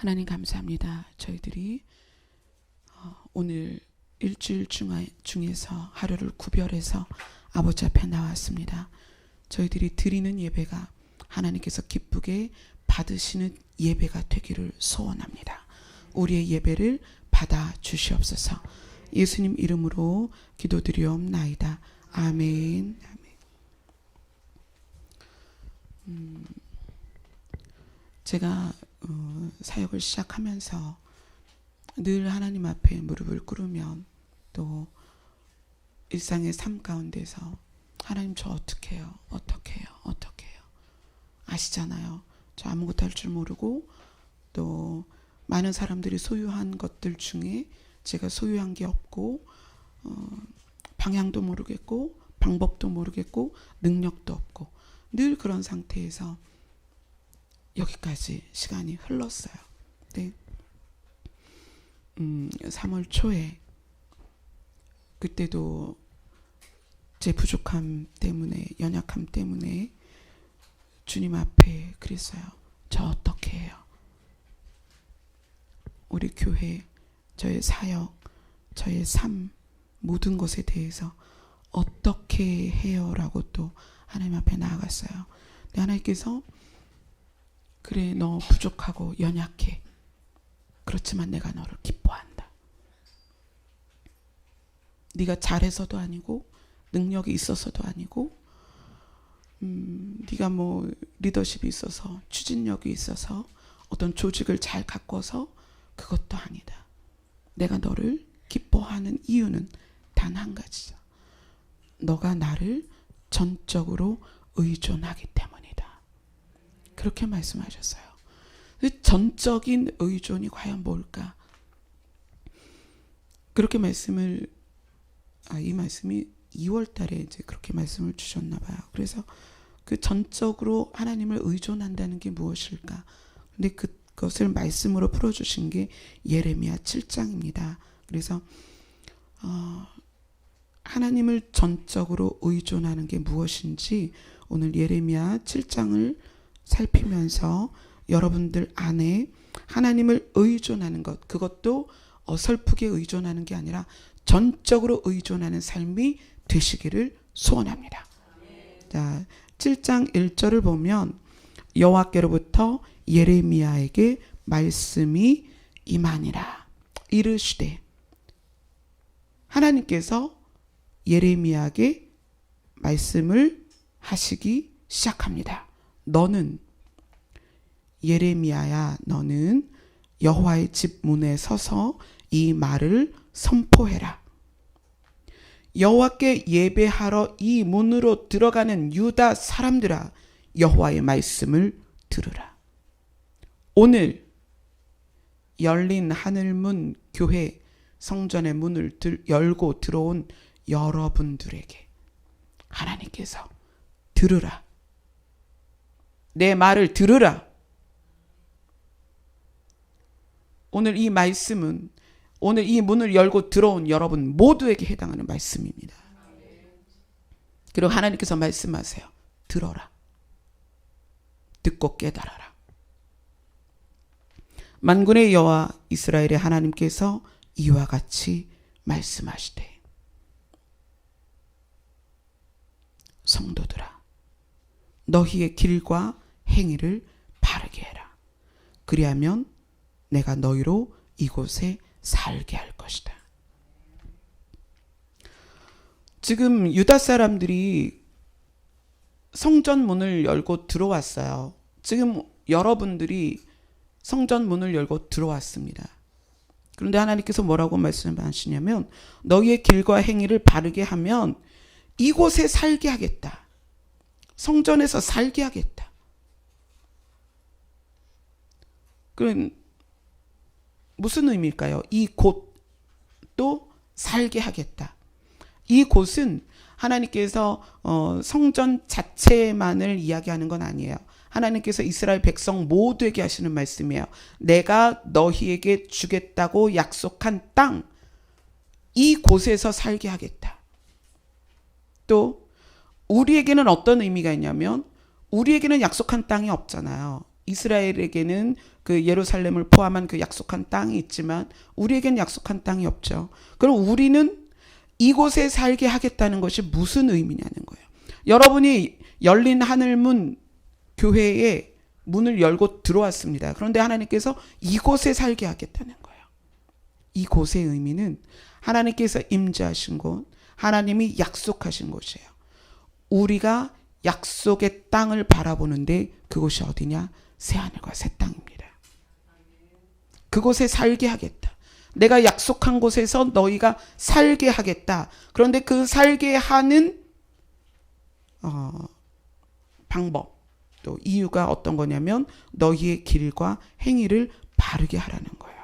하나님 감사합니다. 저희들이 오늘 일주일 중에서 하루를 구별해서 아버지 앞에 나왔습니다. 저희들이 드리는 예배가 하나님께서 기쁘게 받으시는 예배가 되기를 소원합니다. 우리의 예배를 받아 주시옵소서. 예수님 이름으로 기도드리옵나이다. 아멘. 제가 사역을 시작하면서 늘 하나님 앞에 무릎을 꿇으면 또 일상의 삶 가운데서 하나님 저 어떻게 해요? 아시잖아요. 저 아무것도 할 줄 모르고 또 많은 사람들이 소유한 것들 중에 제가 소유한 게 없고 방향도 모르겠고 방법도 모르겠고 능력도 없고 늘 그런 상태에서 여기까지 시간이 흘렀어요. 네. 3월 초에 그때도 제 부족함 때문에 연약함 때문에 주님 앞에 그랬어요. 저 어떻게 해요? 우리 교회, 저의 사역, 저의 삶 모든 것에 대해서 어떻게 해요? 라고 또 하나님 앞에 나아갔어요. 근데 하나님께서 그래 너 부족하고 연약해. 그렇지만 내가 너를 기뻐한다. 네가 잘해서도 아니고 능력이 있어서도 아니고 네가 뭐 리더십이 있어서 추진력이 있어서 어떤 조직을 잘 가꿔서 그것도 아니다. 내가 너를 기뻐하는 이유는 단 한 가지죠. 너가 나를 전적으로 의존하기 때문이다. 그렇게 말씀하셨어요. 전적인 의존이 과연 뭘까? 그렇게 말씀을 이 말씀이 2월 달에 이제 그렇게 말씀을 주셨나 봐요. 그래서 그 전적으로 하나님을 의존한다는 게 무엇일까? 근데 그것을 말씀으로 풀어 주신 게 예레미야 7장입니다. 그래서 하나님을 전적으로 의존하는 게 무엇인지 오늘 예레미야 7장을 살피면서 여러분들 안에 하나님을 의존하는 것, 그것도 어설프게 의존하는 게 아니라 전적으로 의존하는 삶이 되시기를 소원합니다. 자, 7장 1절을 보면 여호와께로부터 예레미야에게 말씀이 임하니라. 이르시되, 하나님께서 예레미야에게 말씀을 하시기 시작합니다. 너는 예레미야야, 너는 여호와의 집 문에 서서 이 말을 선포해라. 여호와께 예배하러 이 문으로 들어가는 유다 사람들아, 여호와의 말씀을 들으라. 오늘 열린 하늘문 교회 성전의 문을 열고 들어온 여러분들에게 하나님께서 들으라. 내 말을 들으라. 오늘 이 말씀은 오늘 이 문을 열고 들어온 여러분 모두에게 해당하는 말씀입니다. 그리고 하나님께서 말씀하세요. 들어라. 듣고 깨달아라. 만군의 여호와 이스라엘의 하나님께서 이와 같이 말씀하시되, 성도들아, 너희의 길과 행위를 바르게 해라. 그리하면 내가 너희로 이곳에 살게 할 것이다. 지금 유다 사람들이 성전 문을 열고 들어왔어요. 지금 여러분들이 성전 문을 열고 들어왔습니다. 그런데 하나님께서 뭐라고 말씀하시냐면, 너희의 길과 행위를 바르게 하면 이곳에 살게 하겠다. 성전에서 살게 하겠다. 그럼 무슨 의미일까요? 이 곳도 살게 하겠다. 이 곳은 하나님께서 성전 자체만을 이야기하는 건 아니에요. 하나님께서 이스라엘 백성 모두에게 하시는 말씀이에요. 내가 너희에게 주겠다고 약속한 땅, 이 곳에서 살게 하겠다. 또 우리에게는 어떤 의미가 있냐면, 우리에게는 약속한 땅이 없잖아요. 이스라엘에게는 그 예루살렘을 포함한 그 약속한 땅이 있지만 우리에겐 약속한 땅이 없죠. 그럼 우리는 이곳에 살게 하겠다는 것이 무슨 의미냐는 거예요. 여러분이 열린 하늘문 교회에 문을 열고 들어왔습니다. 그런데 하나님께서 이곳에 살게 하겠다는 거예요. 이곳의 의미는 하나님께서 임재하신 곳, 하나님이 약속하신 곳이에요. 우리가 약속의 땅을 바라보는데 그곳이 어디냐? 새하늘과 새 땅입니다. 그곳에 살게 하겠다. 내가 약속한 곳에서 너희가 살게 하겠다. 그런데 그 살게 하는 방법, 또 이유가 어떤 거냐면 너희의 길과 행위를 바르게 하라는 거예요.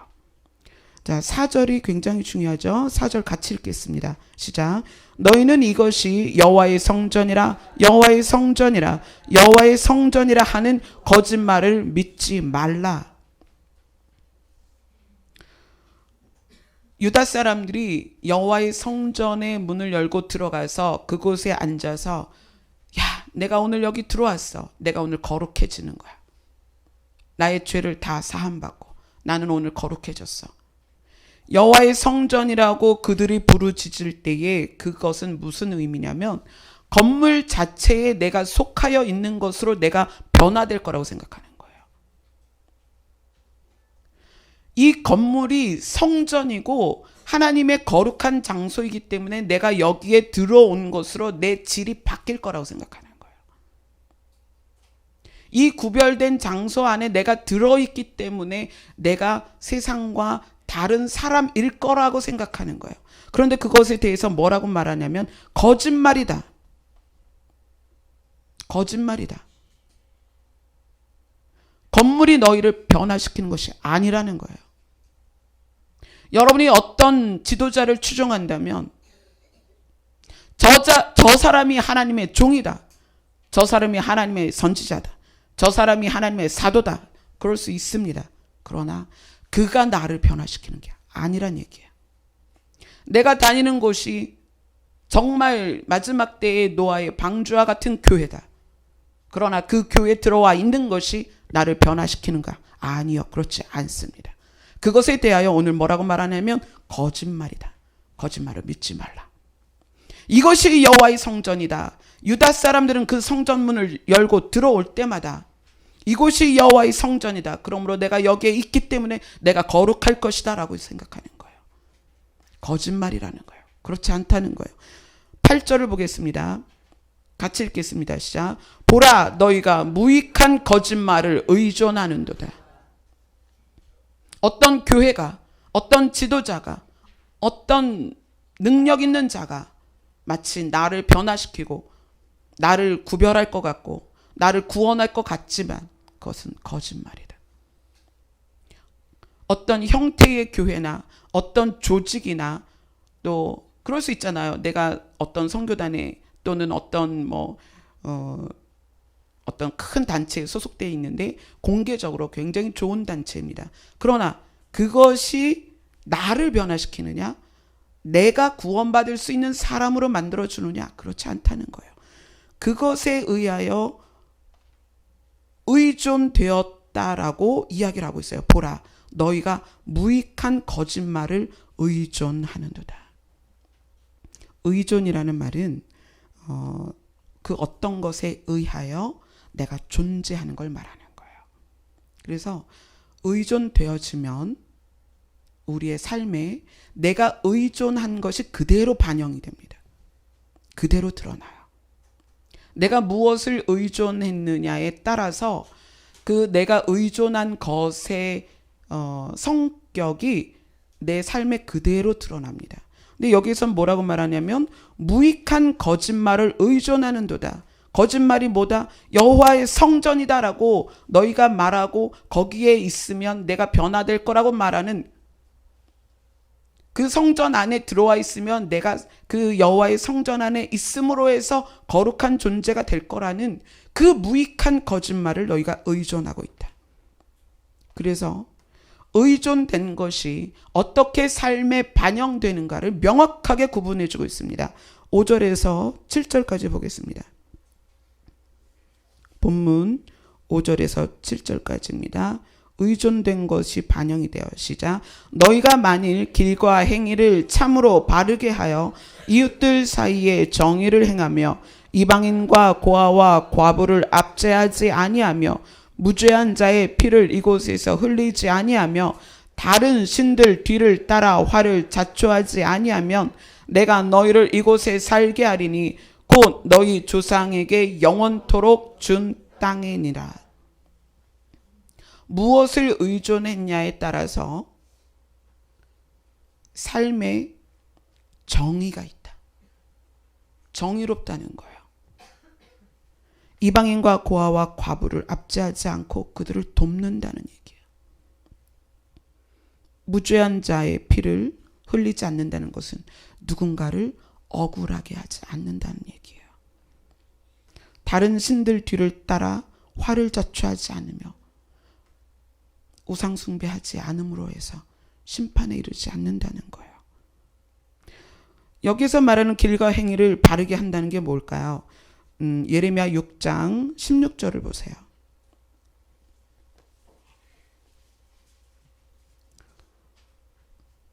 자, 4절이 굉장히 중요하죠. 4절 같이 읽겠습니다. 시작. 너희는 이것이 여호와의 성전이라 여호와의 성전이라 여호와의 성전이라 하는 거짓말을 믿지 말라. 유다 사람들이 여호와의 성전의 문을 열고 들어가서 그곳에 앉아서 야, 내가 오늘 여기 들어왔어. 내가 오늘 거룩해지는 거야. 나의 죄를 다 사함받고 나는 오늘 거룩해졌어. 여호와의 성전이라고 그들이 부르짖을 때에 그것은 무슨 의미냐면 건물 자체에 내가 속하여 있는 것으로 내가 변화될 거라고 생각하는 거예요. 이 건물이 성전이고 하나님의 거룩한 장소이기 때문에 내가 여기에 들어온 것으로 내 질이 바뀔 거라고 생각하는 거예요. 이 구별된 장소 안에 내가 들어있기 때문에 내가 세상과 다른 사람일 거라고 생각하는 거예요. 그런데 그것에 대해서 뭐라고 말하냐면 거짓말이다. 거짓말이다. 건물이 너희를 변화시키는 것이 아니라는 거예요. 여러분이 어떤 지도자를 추종한다면 저 사람이 하나님의 종이다. 저 사람이 하나님의 선지자다. 저 사람이 하나님의 사도다. 그럴 수 있습니다. 그러나 그가 나를 변화시키는 게 아니란 얘기예요. 내가 다니는 곳이 정말 마지막 때의 노아의 방주와 같은 교회다. 그러나 그 교회에 들어와 있는 것이 나를 변화시키는가? 아니요. 그렇지 않습니다. 그것에 대하여 오늘 뭐라고 말하냐면 거짓말이다. 거짓말을 믿지 말라. 이것이 여호와의 성전이다. 유다 사람들은 그 성전문을 열고 들어올 때마다 이곳이 여호와의 성전이다. 그러므로 내가 여기에 있기 때문에 내가 거룩할 것이다 라고 생각하는 거예요. 거짓말이라는 거예요. 그렇지 않다는 거예요. 8절을 보겠습니다. 같이 읽겠습니다. 시작. 보라, 너희가 무익한 거짓말을 의존하는도다. 어떤 교회가, 어떤 지도자가, 어떤 능력 있는 자가 마치 나를 변화시키고 나를 구별할 것 같고 나를 구원할 것 같지만 그것은 거짓말이다. 어떤 형태의 교회나 어떤 조직이나 또 그럴 수 있잖아요. 내가 어떤 선교단에 또는 어떤 어떤 큰 단체에 소속되어 있는데 공개적으로 굉장히 좋은 단체입니다. 그러나 그것이 나를 변화시키느냐? 내가 구원받을 수 있는 사람으로 만들어주느냐? 그렇지 않다는 거예요. 그것에 의하여 의존되었다라고 이야기를 하고 있어요. 보라, 너희가 무익한 거짓말을 의존하는도다. 의존이라는 말은 그 어떤 것에 의하여 내가 존재하는 걸 말하는 거예요. 그래서 의존되어지면 우리의 삶에 내가 의존한 것이 그대로 반영이 됩니다. 그대로 드러나요. 내가 무엇을 의존했느냐에 따라서 그 내가 의존한 것의 성격이 내 삶에 그대로 드러납니다. 근데 여기서 뭐라고 말하냐면 무익한 거짓말을 의존하는도다. 거짓말이 뭐다? 여호와의 성전이다라고 너희가 말하고 거기에 있으면 내가 변화될 거라고 말하는 그 성전 안에 들어와 있으면 내가 그 여호와의 성전 안에 있음으로 해서 거룩한 존재가 될 거라는 그 무익한 거짓말을 너희가 의존하고 있다. 그래서 의존된 것이 어떻게 삶에 반영되는가를 명확하게 구분해 주고 있습니다. 5절에서 7절까지 보겠습니다. 본문 5절에서 7절까지입니다. 의존된 것이 반영이 되어 시작. 너희가 만일 길과 행위를 참으로 바르게 하여 이웃들 사이에 정의를 행하며 이방인과 고아와 과부를 압제하지 아니하며 무죄한 자의 피를 이곳에서 흘리지 아니하며 다른 신들 뒤를 따라 화를 자초하지 아니하면 내가 너희를 이곳에 살게 하리니 곧 너희 조상에게 영원토록 준 땅이니라. 무엇을 의존했냐에 따라서 삶에 정의가 있다. 정의롭다는 거예요. 이방인과 고아와 과부를 압제하지 않고 그들을 돕는다는 얘기예요. 무죄한 자의 피를 흘리지 않는다는 것은 누군가를 억울하게 하지 않는다는 얘기예요. 다른 신들 뒤를 따라 화를 자초하지 않으며 우상 숭배하지 않음으로 해서 심판에 이르지 않는다는 거예요. 여기서 말하는 길과 행위를 바르게 한다는 게 뭘까요? 예레미야 6장 16절을 보세요.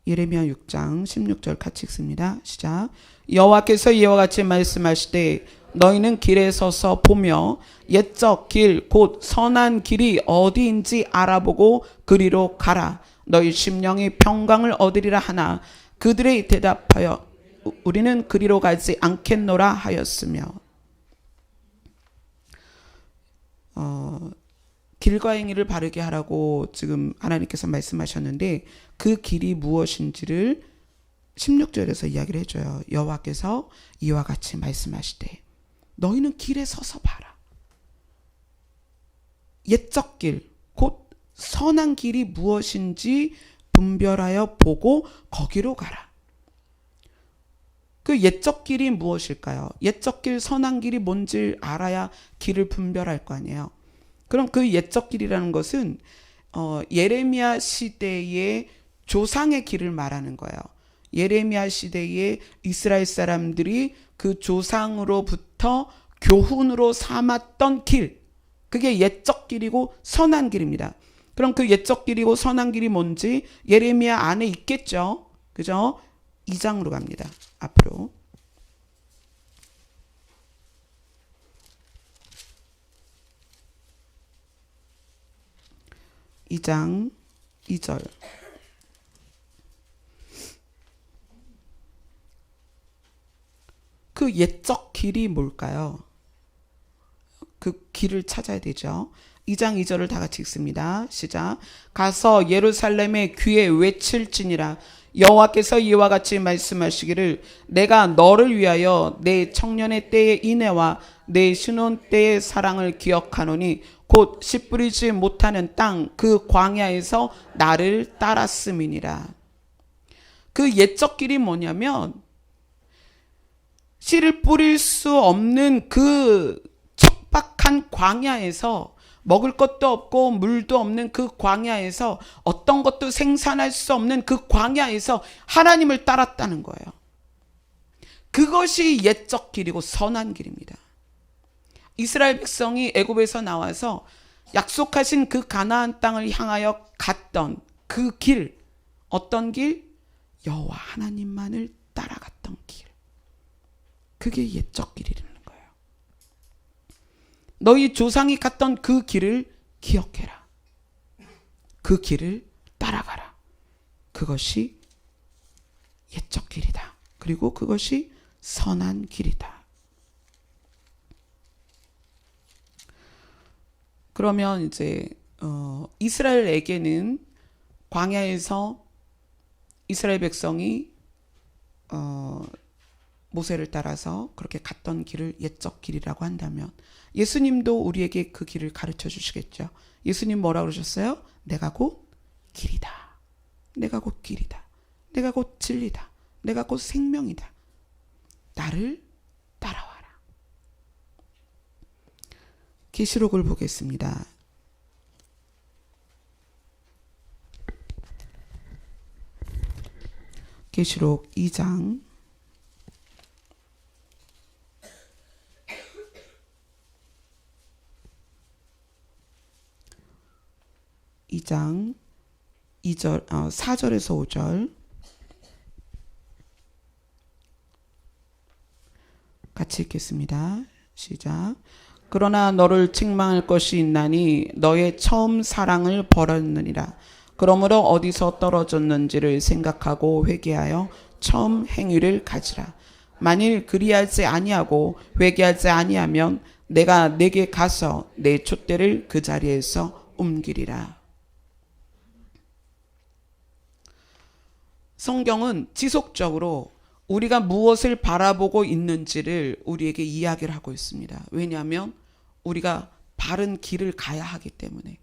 예레미야 6장 16절 같이 읽습니다. 시작. 여호와께서 이와 같이 말씀하시되 너희는 길에 서서 보며 옛적 길 곧 선한 길이 어디인지 알아보고 그리로 가라. 너희 심령이 평강을 얻으리라 하나 그들이 대답하여 우리는 그리로 가지 않겠노라 하였으며. 길과 행위를 바르게 하라고 지금 하나님께서 말씀하셨는데 그 길이 무엇인지를 16절에서 이야기를 해줘요. 여호와께서 이와 같이 말씀하시되 너희는 길에 서서 봐라. 옛적 길, 곧 선한 길이 무엇인지 분별하여 보고 거기로 가라. 그 옛적 길이 무엇일까요? 옛적 길, 선한 길이 뭔지 알아야 길을 분별할 거 아니에요. 그럼 그 옛적 길이라는 것은 예레미야 시대의 조상의 길을 말하는 거예요. 예레미야 시대에 이스라엘 사람들이 그 조상으로부터 교훈으로 삼았던 길, 그게 옛적 길이고 선한 길입니다. 그럼 그 옛적 길이고 선한 길이 뭔지 예레미야 안에 있겠죠. 그죠? 2장으로 갑니다. 앞으로. 2장 2절. 그 옛적 길이 뭘까요? 그 길을 찾아야 되죠. 2장 2절을 다 같이 읽습니다. 시작. 가서 예루살렘의 귀에 외칠지니라. 여호와께서 이와 같이 말씀하시기를 내가 너를 위하여 내 청년의 때의 인애와 내 신혼 때의 사랑을 기억하노니 곧 씨 뿌리지 못하는 땅 그 광야에서 나를 따랐음이니라. 그 옛적 길이 뭐냐면 씨를 뿌릴 수 없는 그 척박한 광야에서 먹을 것도 없고 물도 없는 그 광야에서 어떤 것도 생산할 수 없는 그 광야에서 하나님을 따랐다는 거예요. 그것이 옛적 길이고 선한 길입니다. 이스라엘 백성이 애굽에서 나와서 약속하신 그 가나안 땅을 향하여 갔던 그 길, 어떤 길? 여호와 하나님만을 따라갔던 길. 그게 옛적 길이라는 거예요. 너희 조상이 갔던 그 길을 기억해라. 그 길을 따라가라. 그것이 옛적 길이다. 그리고 그것이 선한 길이다. 그러면 이제 이스라엘에게는 광야에서 이스라엘 백성이 모세를 따라서 그렇게 갔던 길을 옛적 길이라고 한다면 예수님도 우리에게 그 길을 가르쳐 주시겠죠. 예수님 뭐라고 그러셨어요? 내가 곧 길이다. 내가 곧 길이다. 내가 곧 진리다. 내가 곧 생명이다. 나를 따라와라. 계시록을 보겠습니다. 계시록 2장 12장 4절에서 5절 같이 읽겠습니다. 시작. 그러나 너를 책망할 것이 있나니 너의 처음 사랑을 버렸느니라. 그러므로 어디서 떨어졌는지를 생각하고 회개하여 처음 행위를 가지라. 만일 그리하지 아니하고 회개하지 아니하면 내가 내게 가서 내 촛대를 그 자리에서 옮기리라. 성경은 지속적으로 우리가 무엇을 바라보고 있는지를 우리에게 이야기를 하고 있습니다. 왜냐하면 우리가 바른 길을 가야 하기 때문에,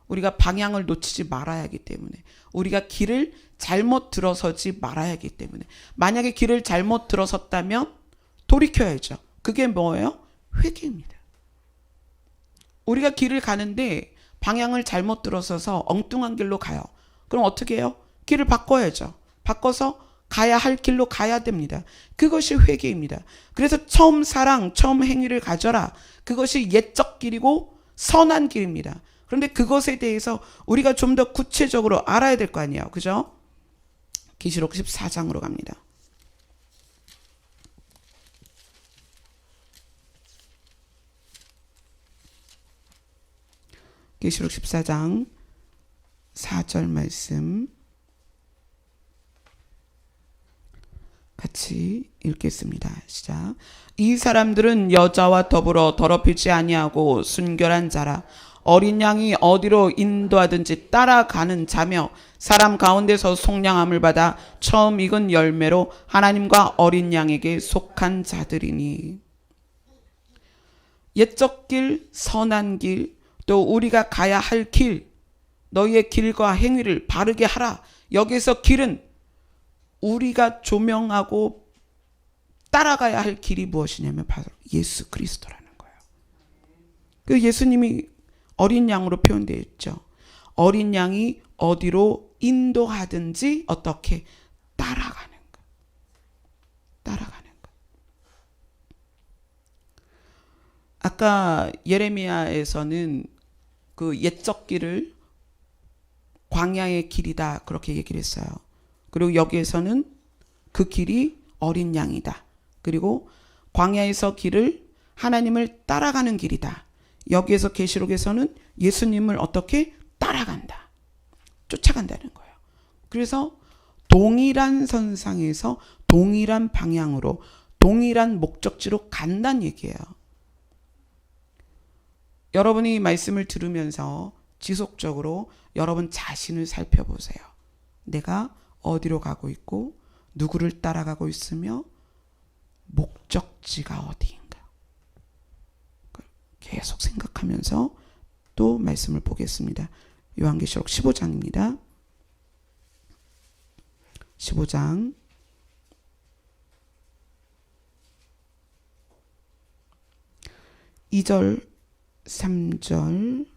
우리가 방향을 놓치지 말아야 하기 때문에, 우리가 길을 잘못 들어서지 말아야 하기 때문에, 만약에 길을 잘못 들어섰다면 돌이켜야죠. 그게 뭐예요? 회개입니다. 우리가 길을 가는데 방향을 잘못 들어서서 엉뚱한 길로 가요. 그럼 어떻게 해요? 길을 바꿔야죠. 바꿔서 가야 할 길로 가야 됩니다. 그것이 회개입니다. 그래서 처음 사랑, 처음 행위를 가져라. 그것이 옛적 길이고 선한 길입니다. 그런데 그것에 대해서 우리가 좀 더 구체적으로 알아야 될 거 아니에요. 그죠? 계시록 14장으로 갑니다. 계시록 14장 4절 말씀 같이 읽겠습니다. 시작. 이 사람들은 여자와 더불어 더럽히지 아니하고 순결한 자라. 어린 양이 어디로 인도하든지 따라가는 자며 사람 가운데서 속량함을 받아 처음 익은 열매로 하나님과 어린 양에게 속한 자들이니. 옛적 길, 선한 길, 또 우리가 가야 할 길, 너희의 길과 행위를 바르게 하라. 여기서 길은 우리가 조명하고 따라가야 할 길이 무엇이냐면 바로 예수 그리스도라는 거예요. 그 예수님이 어린 양으로 표현되어 있죠. 어린 양이 어디로 인도하든지 어떻게 따라가는 것. 따라가는 것. 아까 예레미야에서는 그 옛적 길을 광야의 길이다 그렇게 얘기를 했어요. 그리고 여기에서는 그 길이 어린 양이다. 그리고 광야에서 길을 하나님을 따라가는 길이다. 여기에서 계시록에서는 예수님을 어떻게 따라간다. 쫓아간다는 거예요. 그래서 동일한 선상에서 동일한 방향으로 동일한 목적지로 간다는 얘기예요. 여러분이 말씀을 들으면서 지속적으로 여러분 자신을 살펴보세요. 내가 어디로 가고 있고 누구를 따라가고 있으며 목적지가 어디인가 계속 생각하면서 또 말씀을 보겠습니다. 요한계시록 15장입니다. 15장 2절 3절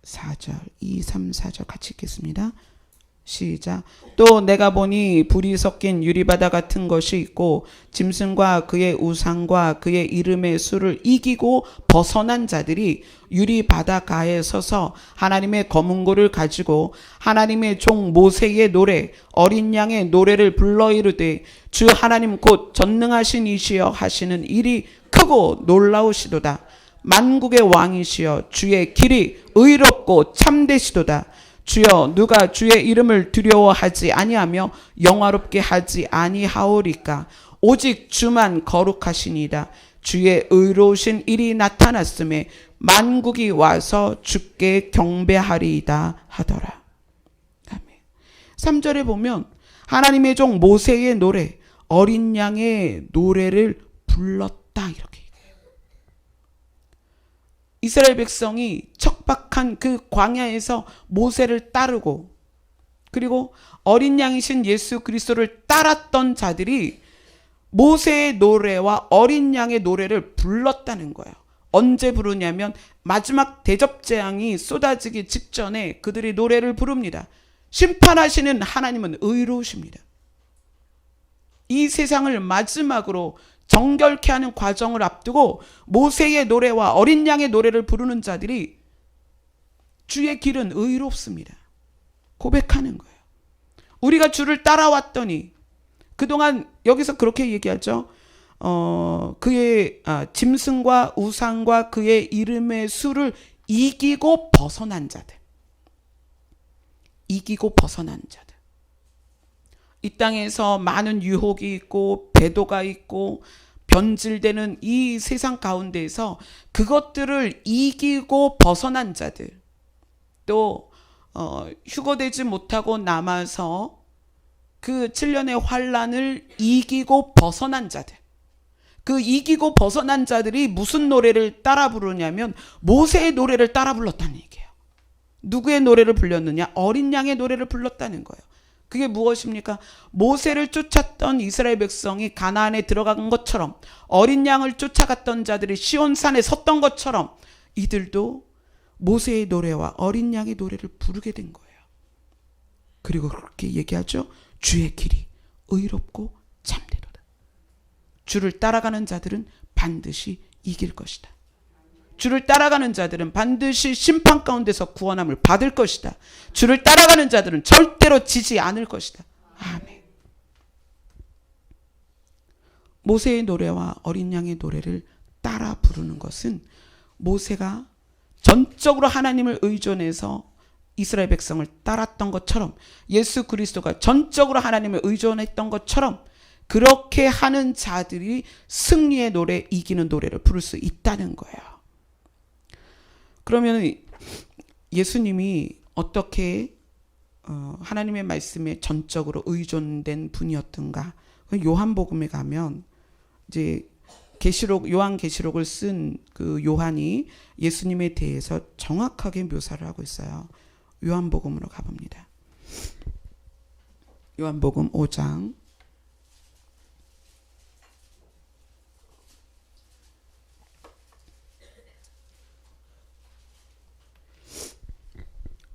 4절 2, 3, 4절 같이 읽겠습니다. 시작. 또 내가 보니 불이 섞인 유리바다 같은 것이 있고 짐승과 그의 우상과 그의 이름의 수를 이기고 벗어난 자들이 유리바다 가에 서서 하나님의 검은고를 가지고 하나님의 종 모세의 노래 어린 양의 노래를 불러 이르되 주 하나님 곧 전능하신 이시여 하시는 일이 크고 놀라우시도다. 만국의 왕이시여 주의 길이 의롭고 참되시도다. 주여 누가 주의 이름을 두려워하지 아니하며 영화롭게 하지 아니하오리까. 오직 주만 거룩하시니이다. 주의 의로우신 일이 나타났음에 만국이 와서 주께 경배하리이다 하더라. 아멘. 3절에 보면 하나님의 종 모세의 노래 어린 양의 노래를 불렀다 이렇게 얘기해요. 이스라엘 백성이 척박한 그 광야에서 모세를 따르고 그리고 어린 양이신 예수 그리스도를 따랐던 자들이 모세의 노래와 어린 양의 노래를 불렀다는 거예요. 언제 부르냐면 마지막 대접재앙이 쏟아지기 직전에 그들이 노래를 부릅니다. 심판하시는 하나님은 의로우십니다. 이 세상을 마지막으로 정결케 하는 과정을 앞두고 모세의 노래와 어린 양의 노래를 부르는 자들이 주의 길은 의롭습니다. 고백하는 거예요. 우리가 주를 따라왔더니 그동안 여기서 그렇게 얘기하죠. 그의 짐승과 우상과 그의 이름의 수를 이기고 벗어난 자들. 이기고 벗어난 자들. 이 땅에서 많은 유혹이 있고 배도가 있고 변질되는 이 세상 가운데에서 그것들을 이기고 벗어난 자들, 또 휴거되지 못하고 남아서 그 7년의 환란을 이기고 벗어난 자들, 그 이기고 벗어난 자들이 무슨 노래를 따라 부르냐면 모세의 노래를 따라 불렀다는 얘기예요. 누구의 노래를 불렀느냐? 어린 양의 노래를 불렀다는 거예요. 그게 무엇입니까? 모세를 쫓았던 이스라엘 백성이 가나안에 들어간 것처럼, 어린 양을 쫓아갔던 자들이 시온산에 섰던 것처럼 이들도 모세의 노래와 어린 양의 노래를 부르게 된 거예요. 그리고 그렇게 얘기하죠. 주의 길이 의롭고 참되도다. 주를 따라가는 자들은 반드시 이길 것이다. 주를 따라가는 자들은 반드시 심판 가운데서 구원함을 받을 것이다. 주를 따라가는 자들은 절대로 지지 않을 것이다. 아멘. 모세의 노래와 어린 양의 노래를 따라 부르는 것은 모세가 전적으로 하나님을 의존해서 이스라엘 백성을 따랐던 것처럼, 예수 그리스도가 전적으로 하나님을 의존했던 것처럼 그렇게 하는 자들이 승리의 노래, 이기는 노래를 부를 수 있다는 거예요. 그러면 예수님이 어떻게 하나님의 말씀에 전적으로 의존된 분이었던가? 요한복음에 가면 이제 요한계시록을 쓴 그 요한이 예수님에 대해서 정확하게 묘사를 하고 있어요. 요한복음으로 가봅니다. 요한복음 5장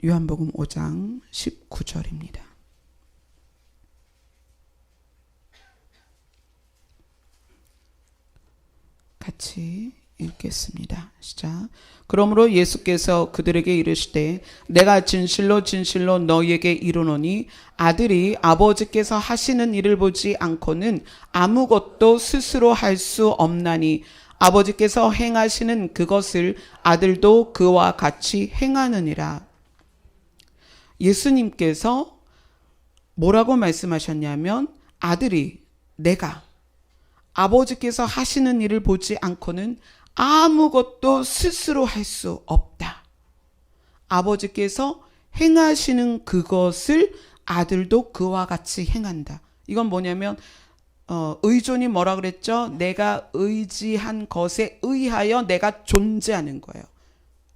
요한복음 5장 19절입니다. 같이 읽겠습니다. 시작. 그러므로 예수께서 그들에게 이르시되 내가 진실로 진실로 너희에게 이르노니 아들이 아버지께서 하시는 일을 보지 않고는 아무것도 스스로 할 수 없나니 아버지께서 행하시는 그것을 아들도 그와 같이 행하느니라. 예수님께서 뭐라고 말씀하셨냐면 아들이, 내가 아버지께서 하시는 일을 보지 않고는 아무것도 스스로 할 수 없다. 아버지께서 행하시는 그것을 아들도 그와 같이 행한다. 이건 뭐냐면 의존이 뭐라 그랬죠? 내가 의지한 것에 의하여 내가 존재하는 거예요.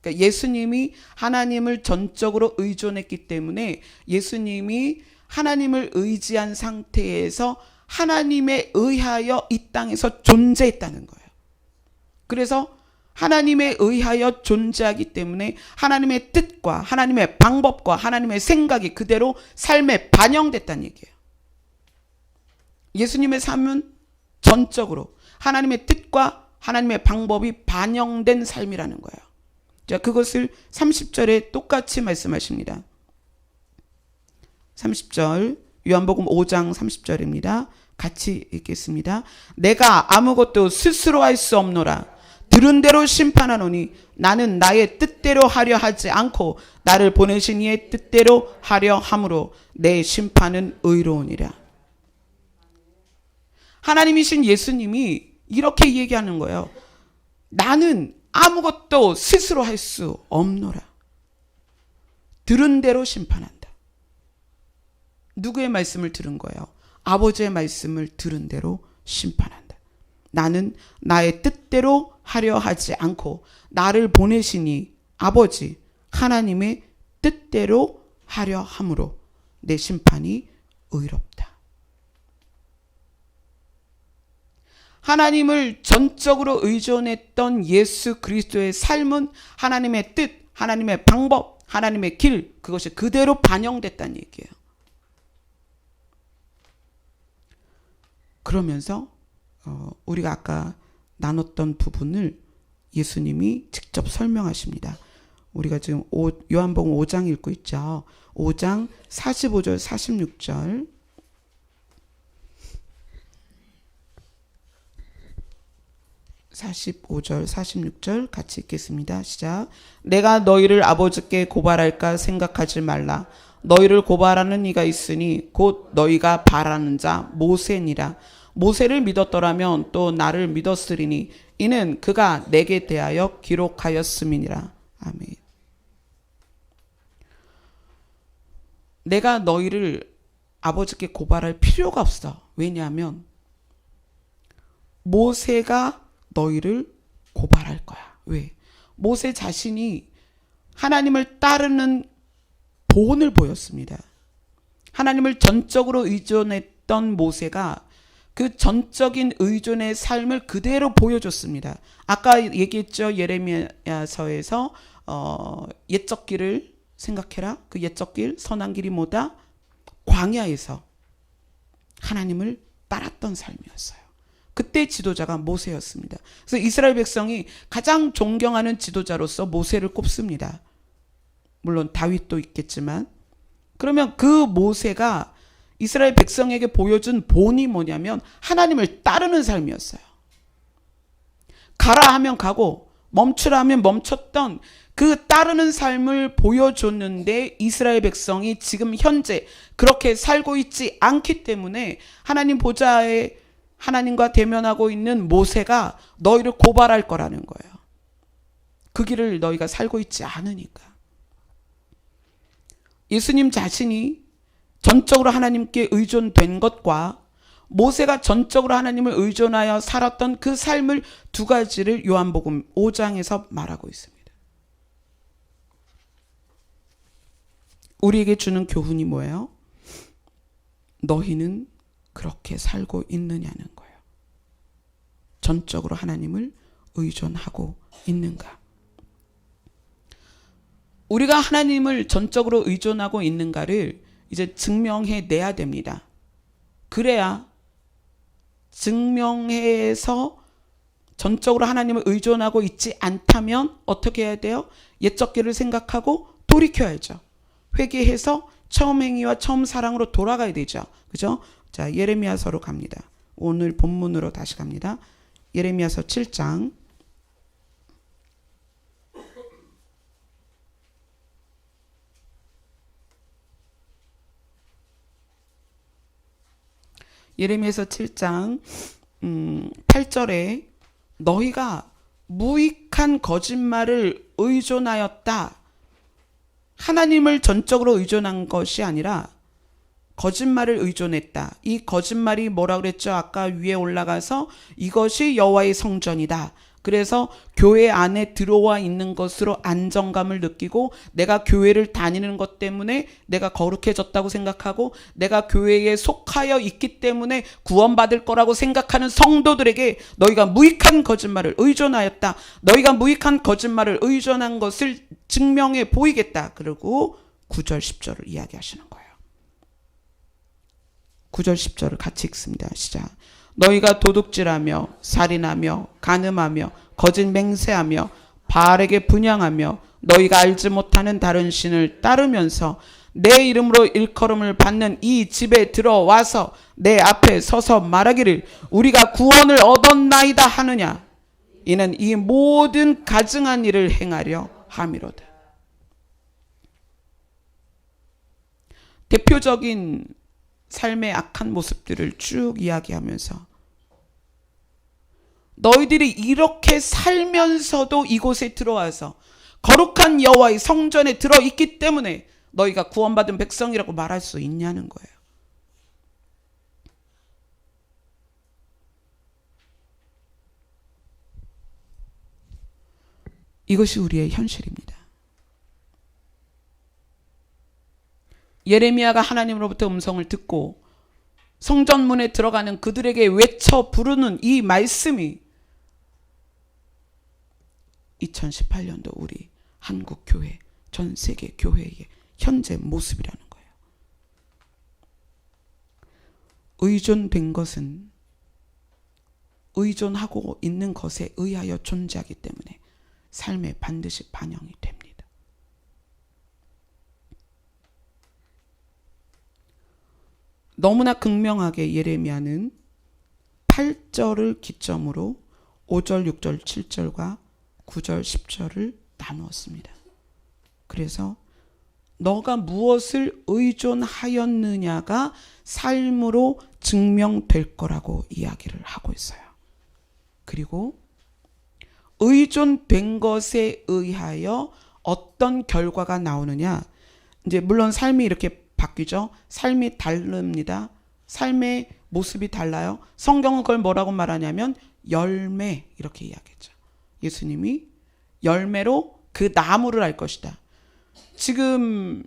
그러니까 예수님이 하나님을 전적으로 의존했기 때문에 예수님이 하나님을 의지한 상태에서 하나님에 의하여 이 땅에서 존재했다는 거예요. 그래서 하나님에 의하여 존재하기 때문에 하나님의 뜻과 하나님의 방법과 하나님의 생각이 그대로 삶에 반영됐다는 얘기예요. 예수님의 삶은 전적으로 하나님의 뜻과 하나님의 방법이 반영된 삶이라는 거예요. 자, 그것을 30절에 똑같이 말씀하십니다. 30절, 요한복음 5장 30절입니다. 같이 읽겠습니다. 내가 아무것도 스스로 할 수 없노라. 들은 대로 심판하노니 나는 나의 뜻대로 하려 하지 않고 나를 보내신 이의 뜻대로 하려 함으로 내 심판은 의로우니라. 하나님이신 예수님이 이렇게 얘기하는 거예요. 나는 아무것도 스스로 할 수 없노라. 들은 대로 심판한다. 누구의 말씀을 들은 거예요? 아버지의 말씀을 들은 대로 심판한다. 나는 나의 뜻대로 하려 하지 않고 나를 보내시니 아버지 하나님의 뜻대로 하려 함으로 내 심판이 의롭다. 하나님을 전적으로 의존했던 예수 그리스도의 삶은 하나님의 뜻, 하나님의 방법, 하나님의 길, 그것이 그대로 반영됐다는 얘기예요. 그러면서 우리가 아까 나눴던 부분을 예수님이 직접 설명하십니다. 우리가 지금 요한복음 5장 읽고 있죠. 5장 45절 46절. 45절 46절 같이 읽겠습니다. 시작. 내가 너희를 아버지께 고발할까 생각하지 말라. 너희를 고발하는 이가 있으니 곧 너희가 바라는 자 모세니라. 모세를 믿었더라면 또 나를 믿었으리니 이는 그가 내게 대하여 기록하였음이니라. 아멘. 내가 너희를 아버지께 고발할 필요가 없어. 왜냐하면 모세가 너희를 고발할 거야. 왜? 모세 자신이 하나님을 따르는 본을 보였습니다. 하나님을 전적으로 의존했던 모세가 그 전적인 의존의 삶을 그대로 보여줬습니다. 아까 얘기했죠. 예레미야서에서 옛적 길을 생각해라. 그 옛적 길, 선한 길이 뭐다? 광야에서 하나님을 따랐던 삶이었어요. 그때 지도자가 모세였습니다. 그래서 이스라엘 백성이 가장 존경하는 지도자로서 모세를 꼽습니다. 물론 다윗도 있겠지만, 그러면 그 모세가 이스라엘 백성에게 보여준 본이 뭐냐면 하나님을 따르는 삶이었어요. 가라 하면 가고 멈추라 하면 멈췄던 그 따르는 삶을 보여줬는데, 이스라엘 백성이 지금 현재 그렇게 살고 있지 않기 때문에 하나님 보좌에 하나님과 대면하고 있는 모세가 너희를 고발할 거라는 거예요. 그 길을 너희가 살고 있지 않으니까. 예수님 자신이 전적으로 하나님께 의존된 것과 모세가 전적으로 하나님을 의존하여 살았던 그 삶을 두 가지를 요한복음 5장에서 말하고 있습니다. 우리에게 주는 교훈이 뭐예요? 너희는 그렇게 살고 있느냐는 거예요. 전적으로 하나님을 의존하고 있는가? 우리가 하나님을 전적으로 의존하고 있는가를 이제 증명해 내야 됩니다. 그래야 증명해서 전적으로 하나님을 의존하고 있지 않다면 어떻게 해야 돼요? 옛적 길을 생각하고 돌이켜야죠. 회개해서 처음 행위와 처음 사랑으로 돌아가야 되죠. 그죠? 자, 예레미야서로 갑니다. 오늘 본문으로 다시 갑니다. 예레미야서 7장. 예레미야서 7장 8절에 너희가 무익한 거짓말을 의존하였다. 하나님을 전적으로 의존한 것이 아니라 거짓말을 의존했다. 이 거짓말이 뭐라 그랬죠? 아까 위에 올라가서 이것이 여호와의 성전이다. 그래서 교회 안에 들어와 있는 것으로 안정감을 느끼고 내가 교회를 다니는 것 때문에 내가 거룩해졌다고 생각하고 내가 교회에 속하여 있기 때문에 구원받을 거라고 생각하는 성도들에게 너희가 무익한 거짓말을 의존하였다. 너희가 무익한 거짓말을 의존한 것을 증명해 보이겠다. 그리고 9절 10절을 이야기하시는 거예요. 9절 10절을 같이 읽습니다. 시작. 너희가 도둑질하며 살인하며 간음하며 거짓 맹세하며 바알에게 분향하며 너희가 알지 못하는 다른 신을 따르면서 내 이름으로 일컬음을 받는 이 집에 들어와서 내 앞에 서서 말하기를 우리가 구원을 얻었나이다 하느냐. 이는 이 모든 가증한 일을 행하려 함이로다. 대표적인 삶의 악한 모습들을 쭉 이야기하면서 너희들이 이렇게 살면서도 이곳에 들어와서 거룩한 여호와의 성전에 들어있기 때문에 너희가 구원받은 백성이라고 말할 수 있냐는 거예요. 이것이 우리의 현실입니다. 예레미야가 하나님으로부터 음성을 듣고 성전문에 들어가는 그들에게 외쳐 부르는 이 말씀이 2018년도 우리 한국 교회, 전 세계 교회의 현재 모습이라는 거예요. 의존된 것은 의존하고 있는 것에 의하여 존재하기 때문에 삶에 반드시 반영이 됩니다. 너무나 극명하게 예레미야는 8절을 기점으로 5절, 6절, 7절과 9절, 10절을 나누었습니다. 그래서 너가 무엇을 의존하였느냐가 삶으로 증명될 거라고 이야기를 하고 있어요. 그리고 의존된 것에 의하여 어떤 결과가 나오느냐. 이제 물론 삶이 이렇게 바뀌죠. 삶이 다릅니다. 삶의 모습이 달라요. 성경은 그걸 뭐라고 말하냐면 열매 이렇게 이야기했죠. 예수님이 열매로 그 나무를 알 것이다. 지금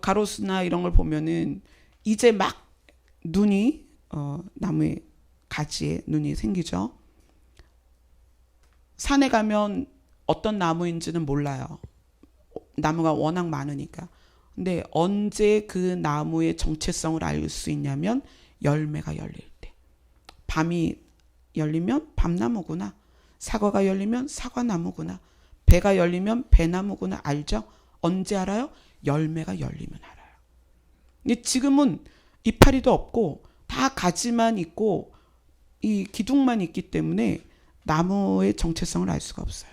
가로수나 이런 걸 보면은 이제 막 눈이 나무의 가지에 눈이 생기죠. 산에 가면 어떤 나무인지는 몰라요. 나무가 워낙 많으니까. 근데 언제 그 나무의 정체성을 알 수 있냐면 열매가 열릴 때. 밤이 열리면 밤나무구나. 사과가 열리면 사과나무구나. 배가 열리면 배나무구나. 알죠? 언제 알아요? 열매가 열리면 알아요. 근데 지금은 이파리도 없고 다 가지만 있고 이 기둥만 있기 때문에 나무의 정체성을 알 수가 없어요.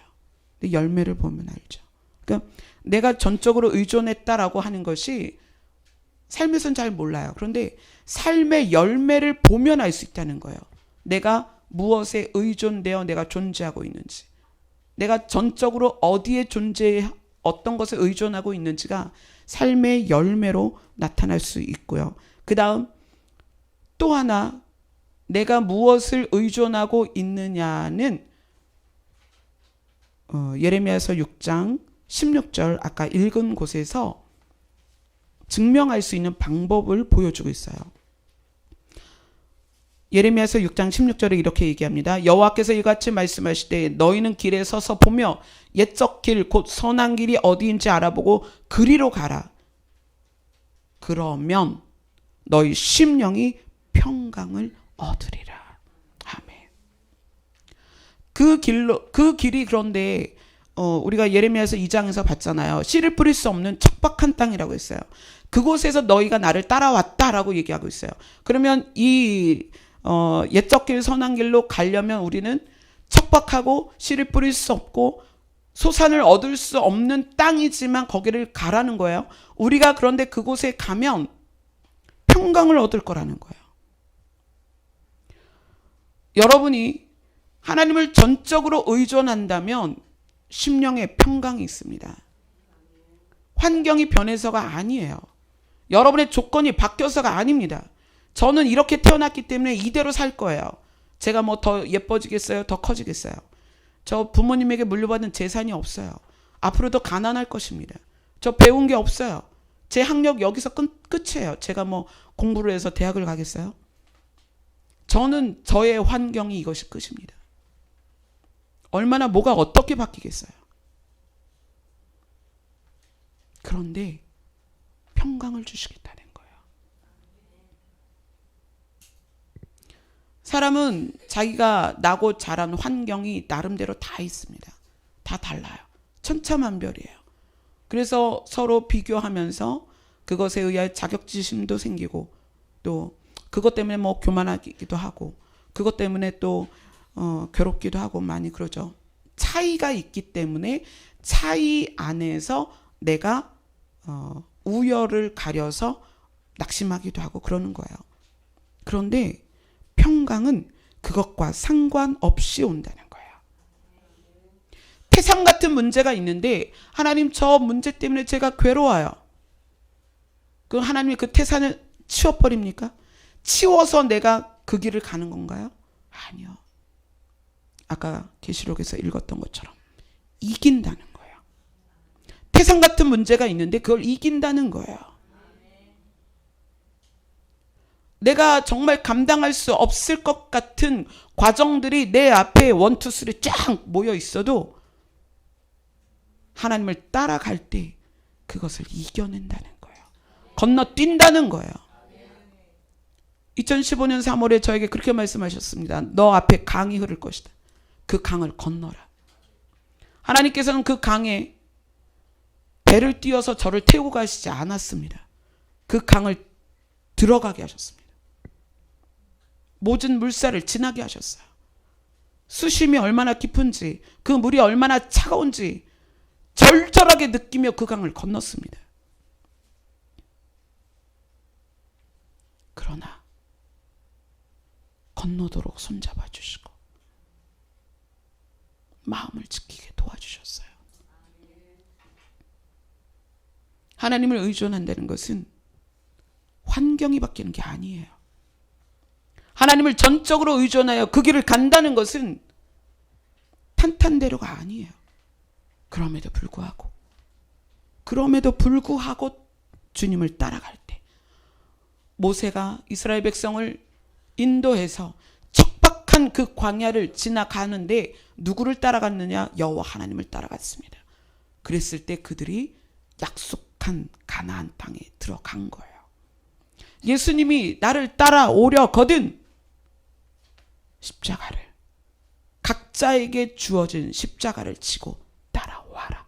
근데 열매를 보면 알죠. 그러니까 내가 전적으로 의존했다라고 하는 것이 삶에서는 잘 몰라요. 그런데 삶의 열매를 보면 알 수 있다는 거예요. 내가 무엇에 의존되어 내가 존재하고 있는지, 내가 전적으로 어디에 어떤 것에 의존하고 있는지가 삶의 열매로 나타날 수 있고요. 그 다음 또 하나, 내가 무엇을 의존하고 있느냐는 예레미야서 6장 16절 아까 읽은 곳에서 증명할 수 있는 방법을 보여주고 있어요. 예레미야서 6장 16절에 이렇게 얘기합니다. 여호와께서 이같이 말씀하시되 너희는 길에 서서 보며 옛적 길 곧 선한 길이 어디인지 알아보고 그리로 가라. 그러면 너희 심령이 평강을 얻으리라. 아멘. 그 길이 그런데 우리가 예레미야서 2장에서 봤잖아요. 씨를 뿌릴 수 없는 척박한 땅이라고 했어요. 그곳에서 너희가 나를 따라왔다라고 얘기하고 있어요. 그러면 이 옛적 길 선한 길로 가려면 우리는 척박하고 씨를 뿌릴 수 없고 소산을 얻을 수 없는 땅이지만 거기를 가라는 거예요. 우리가 그런데 그곳에 가면 평강을 얻을 거라는 거예요. 여러분이 하나님을 전적으로 의존한다면 심령에 평강이 있습니다. 환경이 변해서가 아니에요. 여러분의 조건이 바뀌어서가 아닙니다. 저는 이렇게 태어났기 때문에 이대로 살 거예요. 제가 뭐 더 예뻐지겠어요? 더 커지겠어요? 저 부모님에게 물려받은 재산이 없어요. 앞으로도 가난할 것입니다. 저 배운 게 없어요. 제 학력 여기서 끝이에요. 제가 뭐 공부를 해서 대학을 가겠어요? 저는 저의 환경이 이것이 끝입니다. 얼마나 뭐가 어떻게 바뀌겠어요? 그런데 평강을 주시겠다는 거예요. 사람은 자기가 나고 자란 환경이 나름대로 다 있습니다. 다 달라요. 천차만별이에요. 그래서 서로 비교하면서 그것에 의해 자격지심도 생기고 또 그것 때문에 뭐 교만하기도 하고 그것 때문에 또 괴롭기도 하고 많이 그러죠. 차이가 있기 때문에 차이 안에서 내가 우열을 가려서 낙심하기도 하고 그러는 거예요. 그런데 평강은 그것과 상관없이 온다는 거예요. 태산 같은 문제가 있는데 하나님 저 문제 때문에 제가 괴로워요. 그 하나님이 그 태산을 치워버립니까? 치워서 내가 그 길을 가는 건가요? 아니요. 아까 계시록에서 읽었던 것처럼 이긴다는 거예요. 태산 같은 문제가 있는데 그걸 이긴다는 거예요. 내가 정말 감당할 수 없을 것 같은 과정들이 내 앞에 1, 2, 3 쫙 모여 있어도 하나님을 따라갈 때 그것을 이겨낸다는 거예요. 건너뛴다는 거예요. 2015년 3월에 저에게 그렇게 말씀하셨습니다. 너 앞에 강이 흐를 것이다. 그 강을 건너라. 하나님께서는 그 강에 배를 띄워서 저를 태우고 가시지 않았습니다. 그 강을 들어가게 하셨습니다. 모든 물살을 지나게 하셨어요. 수심이 얼마나 깊은지, 그 물이 얼마나 차가운지 절절하게 느끼며 그 강을 건넜습니다. 그러나 건너도록 손잡아 주시고 마음을 지키게 도와주셨어요. 하나님을 의존한다는 것은 환경이 바뀌는 게 아니에요. 하나님을 전적으로 의존하여 그 길을 간다는 것은 탄탄대로가 아니에요. 그럼에도 불구하고 주님을 따라갈 때, 모세가 이스라엘 백성을 인도해서 척박한 그 광야를 지나가는데 누구를 따라갔느냐? 여호와 하나님을 따라갔습니다. 그랬을 때 그들이 약속한 가나안 땅에 들어간 거예요. 예수님이 나를 따라오려거든 십자가를, 각자에게 주어진 십자가를 지고 따라와라.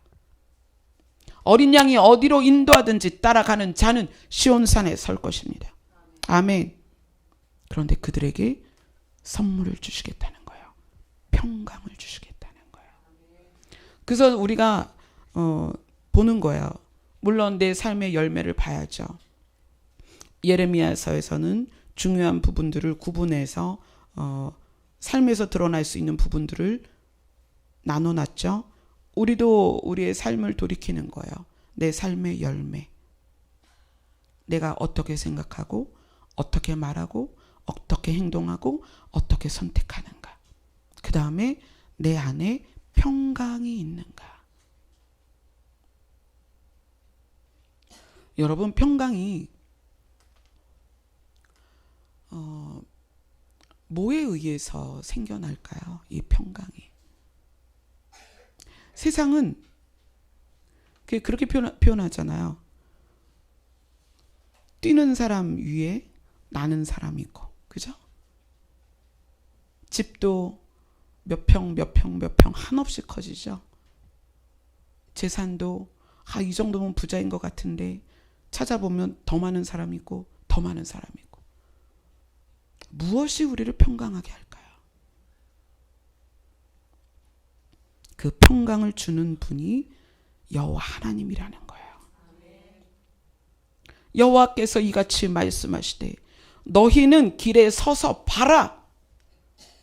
어린 양이 어디로 인도하든지 따라가는 자는 시온산에 설 것입니다. 아멘. 그런데 그들에게 선물을 주시겠다는 거예요. 평강을 주시겠다는 거예요. 그래서 우리가 보는 거예요. 물론 내 삶의 열매를 봐야죠. 예레미야서에서는 중요한 부분들을 구분해서 삶에서 드러날 수 있는 부분들을 나눠놨죠. 우리도 우리의 삶을 돌이키는 거예요. 내 삶의 열매. 내가 어떻게 생각하고 어떻게 말하고 어떻게 행동하고 어떻게 선택하는가. 그 다음에 내 안에 평강이 있는가. 여러분, 평강이 뭐에 의해서 생겨날까요? 이 평강이. 세상은 그렇게 표현하잖아요. 뛰는 사람 위에 나는 사람이 있고, 그죠? 집도 몇 평 한없이 커지죠. 재산도 이 정도면 부자인 것 같은데 찾아보면 더 많은 사람이 있고 더 많은 사람이 있고. 무엇이 우리를 평강하게 할까요? 그 평강을 주는 분이 여호와 하나님이라는 거예요. 여호와께서 이같이 말씀하시되 너희는 길에 서서 봐라.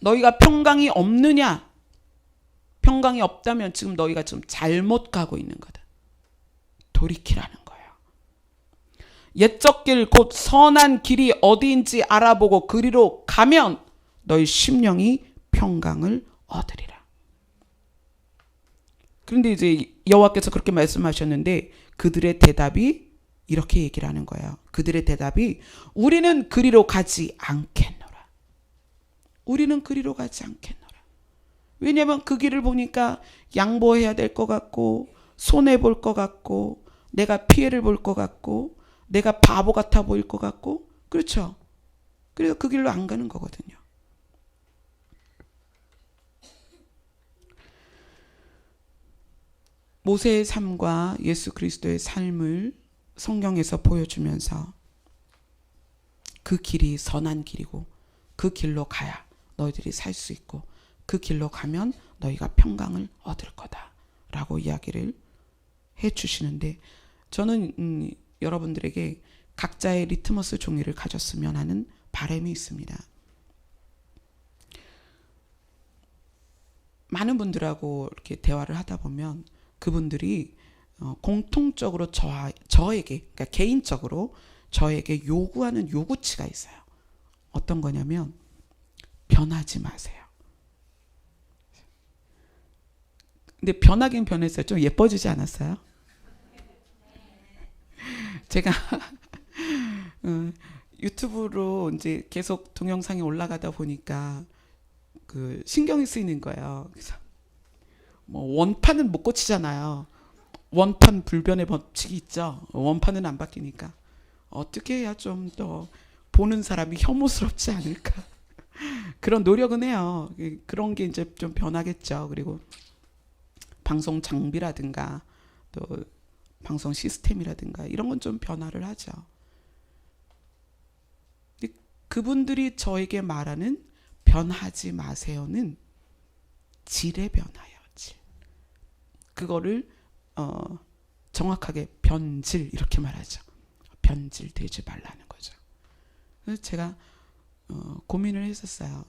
너희가 평강이 없느냐? 평강이 없다면 지금 너희가 지금 잘못 가고 있는 거다. 돌이키라는 거예요. 옛적 길 곧 선한 길이 어디인지 알아보고 그리로 가면 너희 심령이 평강을 얻으리라. 그런데 이제 여호와께서 그렇게 말씀하셨는데 그들의 대답이 이렇게 얘기를 하는 거예요. 그들의 대답이 우리는 그리로 가지 않겠노라. 우리는 그리로 가지 않겠노라. 왜냐하면 그 길을 보니까 양보해야 될 것 같고 손해볼 것 같고 내가 피해를 볼 것 같고 내가 바보 같아 보일 것 같고, 그렇죠? 그래서 그 길로 안 가는 거거든요. 모세의 삶과 예수 그리스도의 삶을 성경에서 보여주면서 그 길이 선한 길이고 그 길로 가야 너희들이 살 수 있고 그 길로 가면 너희가 평강을 얻을 거다 라고 이야기를 해주시는데, 저는 여러분들에게 각자의 리트머스 종이를 가졌으면 하는 바람이 있습니다. 많은 분들하고 이렇게 대화를 하다 보면 그분들이 공통적으로 저에게, 그러니까 개인적으로 저에게 요구하는 요구치가 있어요. 어떤 거냐면 변하지 마세요. 근데 변하긴 변했어요. 좀 예뻐지지 않았어요? 제가 유튜브로 이제 계속 동영상이 올라가다 보니까 그 신경이 쓰이는 거예요. 그래서 뭐 원판은 못 고치잖아요. 원판 불변의 법칙이 있죠. 원판은 안 바뀌니까 어떻게 해야 좀 더 보는 사람이 혐오스럽지 않을까 그런 노력은 해요. 그런 게 이제 좀 변하겠죠. 그리고 방송 장비라든가 또 방송 시스템이라든가 이런 건 좀 변화를 하죠. 그분들이 저에게 말하는 변하지 마세요는 질의 변화예요. 질. 그거를 정확하게 변질 이렇게 말하죠. 변질되지 말라는 거죠. 그래서 제가 고민을 했었어요.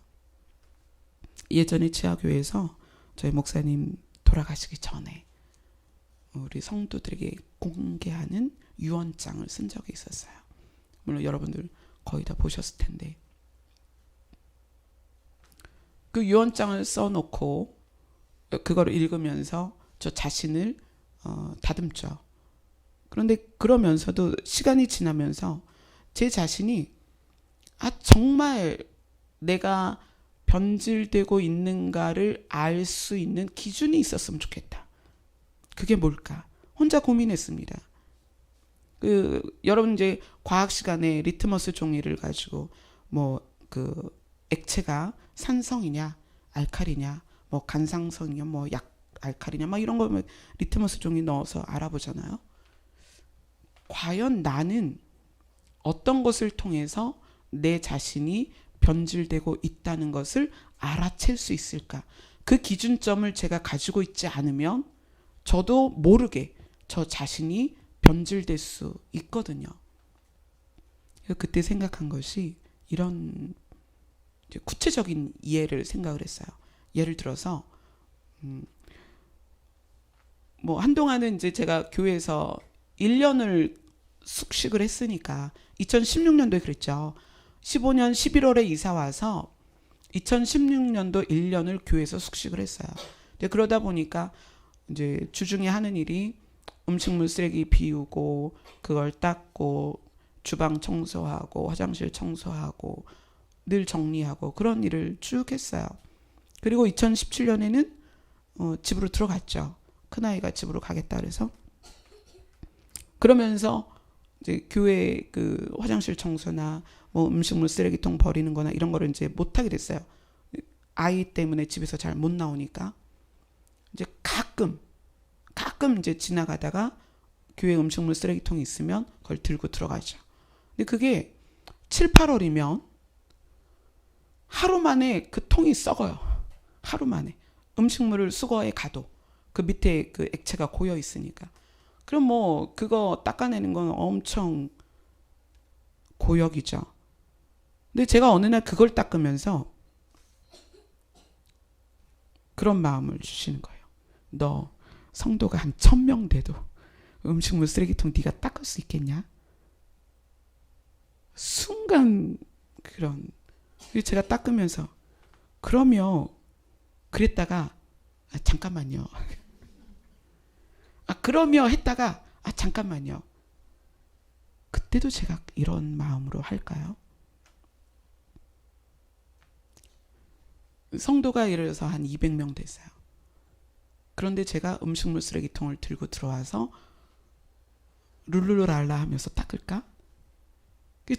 예전에 지하교회에서 저희 목사님 돌아가시기 전에 우리 성도들에게 공개하는 유언장을 쓴 적이 있었어요. 물론 여러분들 거의 다 보셨을 텐데, 그 유언장을 써놓고 그거를 읽으면서 저 자신을 다듬죠. 그런데 그러면서도 시간이 지나면서 제 자신이 정말 내가 변질되고 있는가를 알 수 있는 기준이 있었으면 좋겠다. 그게 뭘까? 혼자 고민했습니다. 여러분 이제 과학 시간에 리트머스 종이를 가지고 그 액체가 산성이냐, 알칼리냐, 간상성이냐, 알칼리냐, 이런 거 리트머스 종이 넣어서 알아보잖아요. 과연 나는 어떤 것을 통해서 내 자신이 변질되고 있다는 것을 알아챌 수 있을까? 그 기준점을 제가 가지고 있지 않으면 저도 모르게 저 자신이 변질될 수 있거든요. 그때 생각한 것이 이런 구체적인 예를 생각을 했어요. 예를 들어서 한동안은 이제 제가 교회에서 1년을 숙식을 했으니까 2016년도에 그랬죠. 15년 11월에 이사 와서 2016년도 1년을 교회에서 숙식을 했어요. 그러다 보니까 이제 주중에 하는 일이 음식물 쓰레기 비우고 그걸 닦고 주방 청소하고 화장실 청소하고 늘 정리하고 그런 일을 쭉 했어요. 그리고 2017년에는 집으로 들어갔죠. 큰아이가 집으로 가겠다 그래서. 그러면서 이제 교회 그 화장실 청소나 음식물 쓰레기통 버리는 거나 이런 거를 이제 못 하게 됐어요. 아이 때문에 집에서 잘 못 나오니까. 이제 가끔 이제 지나가다가 교회 음식물 쓰레기통이 있으면 그걸 들고 들어가죠. 근데 그게 7, 8월이면 하루 만에 그 통이 썩어요. 하루 만에. 음식물을 수거해 가도 그 밑에 그 액체가 고여 있으니까. 그럼 그거 닦아내는 건 엄청 고역이죠. 근데 제가 어느 날 그걸 닦으면서 그런 마음을 주시는 거예요. 너 성도가 한 1000명 돼도 음식물 쓰레기통 네가 닦을 수 있겠냐? 순간 그런. 제가 닦으면서 그러면 그랬다가 잠깐만요. 그러며 했다가 잠깐만요. 그때도 제가 이런 마음으로 할까요? 성도가 예를 들어서 한 200명 됐어요. 그런데 제가 음식물 쓰레기통을 들고 들어와서 룰루랄라 하면서 닦을까?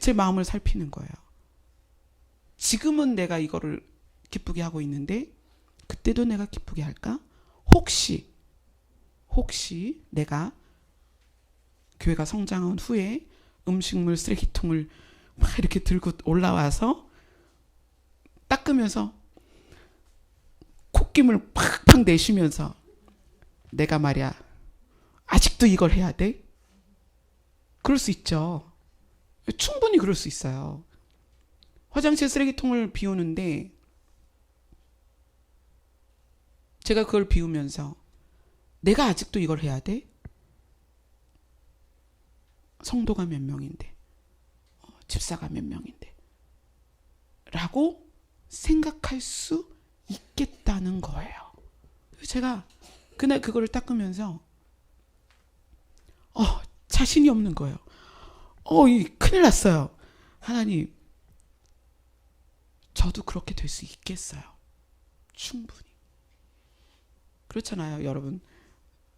제 마음을 살피는 거예요. 지금은 내가 이거를 기쁘게 하고 있는데 그때도 내가 기쁘게 할까? 혹시 내가 교회가 성장한 후에 음식물 쓰레기통을 막 이렇게 들고 올라와서 닦으면서 콧김을 팍팍 내쉬면서 내가 말이야 아직도 이걸 해야 돼? 그럴 수 있죠. 충분히 그럴 수 있어요. 화장실 쓰레기통을 비우는데 제가 그걸 비우면서 내가 아직도 이걸 해야 돼? 성도가 몇 명인데 집사가 몇 명인데 라고 생각할 수 있겠다는 거예요. 제가 그날 그거를 닦으면서 자신이 없는 거예요. 큰일 났어요. 하나님, 저도 그렇게 될 수 있겠어요. 충분히. 그렇잖아요, 여러분.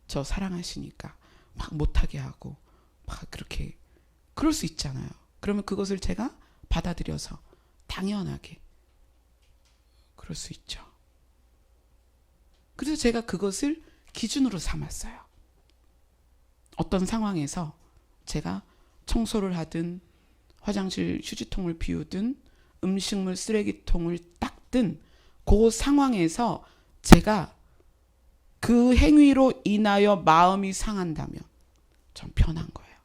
저 사랑하시니까 막 못하게 하고 막 그렇게 그럴 수 있잖아요. 그러면 그것을 제가 받아들여서 당연하게 그럴 수 있죠. 그래서 제가 그것을 기준으로 삼았어요. 어떤 상황에서 제가 청소를 하든 화장실 휴지통을 비우든 음식물 쓰레기통을 딱 든 그 상황에서 제가 그 행위로 인하여 마음이 상한다면 전 변한 거예요.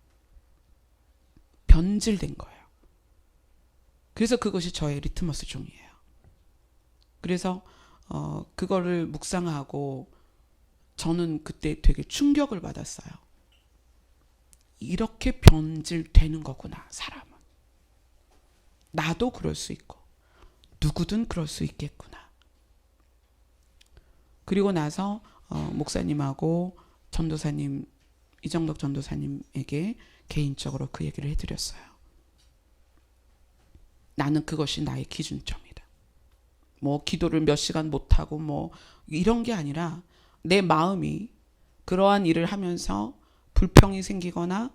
변질된 거예요. 그래서 그것이 저의 리트머스 종이에요. 그래서 그거를 묵상하고 저는 그때 되게 충격을 받았어요. 이렇게 변질되는 거구나, 사람은. 나도 그럴 수 있고 누구든 그럴 수 있겠구나. 그리고 나서 목사님하고 전도사님, 이정덕 전도사님에게 개인적으로 그 얘기를 해드렸어요. 나는 그것이 나의 기준점이다. 뭐 기도를 몇 시간 못하고 뭐 이런 게 아니라 내 마음이 그러한 일을 하면서 불평이 생기거나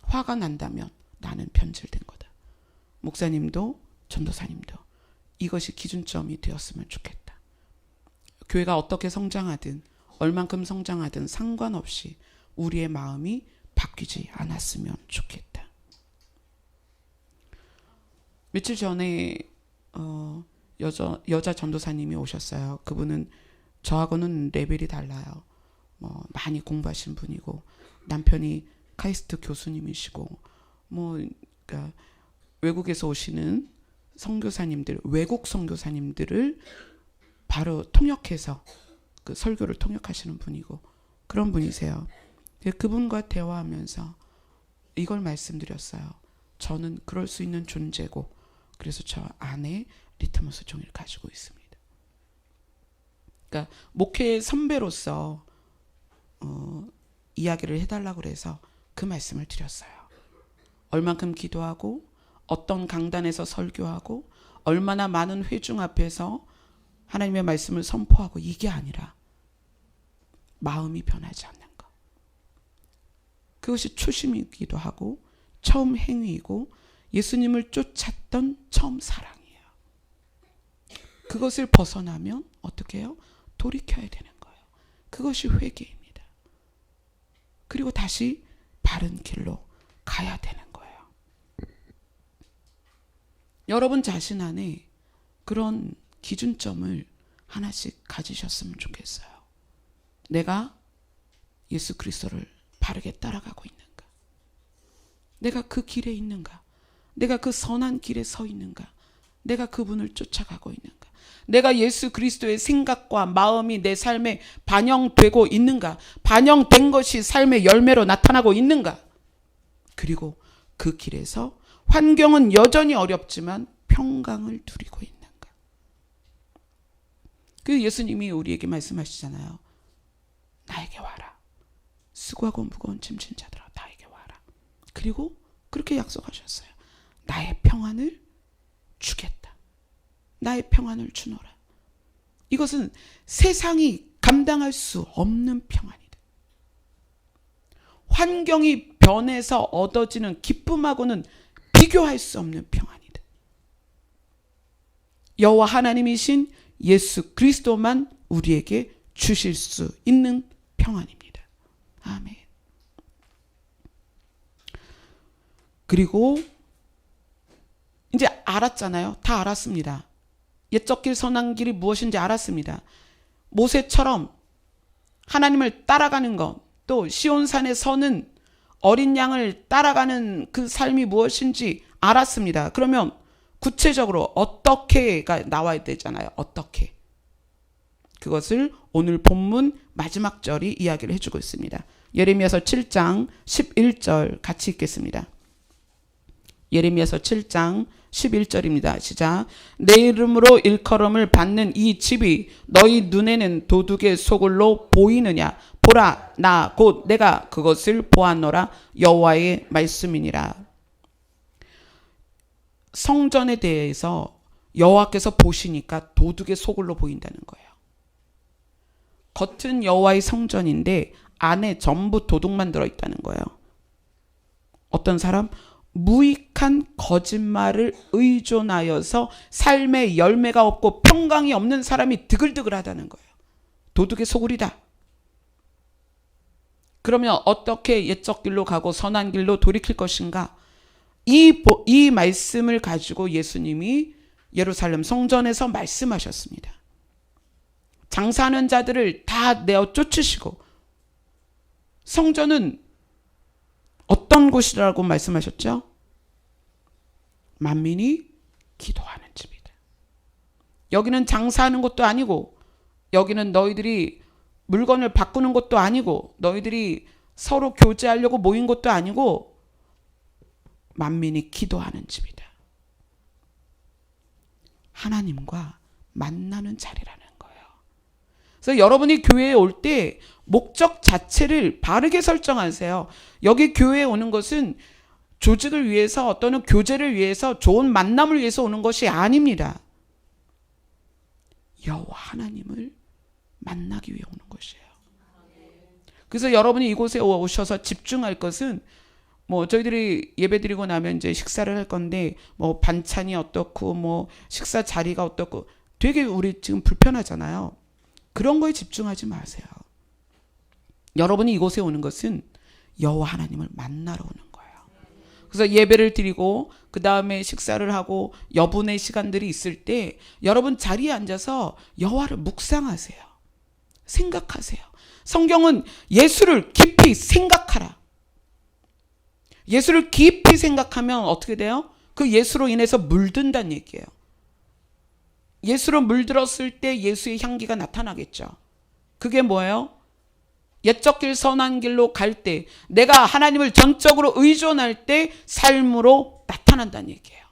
화가 난다면 나는 변질된 거다. 목사님도 전도사님도 이것이 기준점이 되었으면 좋겠다. 교회가 어떻게 성장하든 얼만큼 성장하든 상관없이 우리의 마음이 바뀌지 않았으면 좋겠다. 며칠 전에 여자 전도사님이 오셨어요. 그분은 저하고는 레벨이 달라요. 많이 공부하신 분이고 남편이 카이스트 교수님이시고 그러니까 외국에서 오시는 선교사님들, 외국 선교사님들을 바로 통역해서 그 설교를 통역하시는 분이고 그런 분이세요. 그분과 대화하면서 이걸 말씀드렸어요. 저는 그럴 수 있는 존재고 그래서 저 안에 리트머스 종이를 가지고 있습니다. 그러니까 목회 선배로서 이야기를 해달라고 그래서 그 말씀을 드렸어요. 얼만큼 기도하고 어떤 강단에서 설교하고 얼마나 많은 회중 앞에서 하나님의 말씀을 선포하고 이게 아니라 마음이 변하지 않는 것. 그것이 초심이기도 하고 처음 행위이고 예수님을 쫓았던 처음 사랑이에요. 그것을 벗어나면 어떻게 해요? 돌이켜야 되는 거예요. 그것이 회개입니다. 그리고 다시 바른 길로 가야 되는 거예요. 여러분 자신 안에 그런 기준점을 하나씩 가지셨으면 좋겠어요. 내가 예수 그리스도를 바르게 따라가고 있는가? 내가 그 길에 있는가? 내가 그 선한 길에 서 있는가? 내가 그분을 쫓아가고 있는가? 내가 예수 그리스도의 생각과 마음이 내 삶에 반영되고 있는가? 반영된 것이 삶의 열매로 나타나고 있는가? 그리고 그 길에서 환경은 여전히 어렵지만 평강을 누리고 있는가? 그 예수님이 우리에게 말씀하시잖아요. 나에게 와라. 수고하고 무거운 짐진 자들아 나에게 와라. 그리고 그렇게 약속하셨어요. 나의 평안을 주겠다. 나의 평안을 주노라. 이것은 세상이 감당할 수 없는 평안이다. 환경이 변해서 얻어지는 기쁨하고는 비교할 수 없는 평안이다. 여호와 하나님이신 예수 그리스도만 우리에게 주실 수 있는 평안입니다. 아멘. 그리고 이제 알았잖아요. 다 알았습니다. 옛적 길 선한 길이 무엇인지 알았습니다. 모세처럼 하나님을 따라가는 것, 또 시온산에 서는 어린 양을 따라가는 그 삶이 무엇인지 알았습니다. 그러면 구체적으로 어떻게가 나와야 되잖아요. 어떻게. 그것을 오늘 본문 마지막 절이 이야기를 해주고 있습니다. 예레미야서 7장 11절 같이 읽겠습니다. 예레미야서 7장 11절입니다. 시작. 내 이름으로 일컬음을 받는 이 집이 너희 눈에는 도둑의 소굴로 보이느냐? 보라, 나 곧 내가 그것을 보았노라. 여호와의 말씀이니라. 성전에 대해서 여호와께서 보시니까 도둑의 소굴로 보인다는 거예요. 겉은 여호와의 성전인데 안에 전부 도둑만 들어있다는 거예요. 어떤 사람? 무익한 거짓말을 의존하여서 삶의 열매가 없고 평강이 없는 사람이 드글드글하다는 거예요. 도둑의 소굴이다. 그러면 어떻게 옛적 길로 가고 선한 길로 돌이킬 것인가? 이 말씀을 가지고 예수님이 예루살렘 성전에서 말씀하셨습니다. 장사하는 자들을 다 내어 쫓으시고 성전은 어떤 곳이라고 말씀하셨죠? 만민이 기도하는 집이다. 여기는 장사하는 곳도 아니고, 여기는 너희들이 물건을 바꾸는 곳도 아니고, 너희들이 서로 교제하려고 모인 곳도 아니고, 만민이 기도하는 집이다. 하나님과 만나는 자리라는 거예요. 그래서 여러분이 교회에 올 때 목적 자체를 바르게 설정하세요. 여기 교회에 오는 것은 조직을 위해서, 어떤 교제를 위해서, 좋은 만남을 위해서 오는 것이 아닙니다. 여호와 하나님을 만나기 위해 오는 것이에요. 그래서 여러분이 이곳에 오셔서 집중할 것은, 저희들이 예배 드리고 나면 이제 식사를 할 건데, 반찬이 어떻고, 식사 자리가 어떻고, 되게 우리 지금 불편하잖아요. 그런 거에 집중하지 마세요. 여러분이 이곳에 오는 것은 여호와 하나님을 만나러 오는 거예요. 그래서 예배를 드리고 그 다음에 식사를 하고 여분의 시간들이 있을 때 여러분 자리에 앉아서 여호와를 묵상하세요. 생각하세요. 성경은 예수를 깊이 생각하라. 예수를 깊이 생각하면 어떻게 돼요? 그 예수로 인해서 물든다는 얘기예요. 예수로 물들었을 때 예수의 향기가 나타나겠죠. 그게 뭐예요? 옛적 길 선한 길로 갈 때, 내가 하나님을 전적으로 의존할 때 삶으로 나타난다는 얘기예요.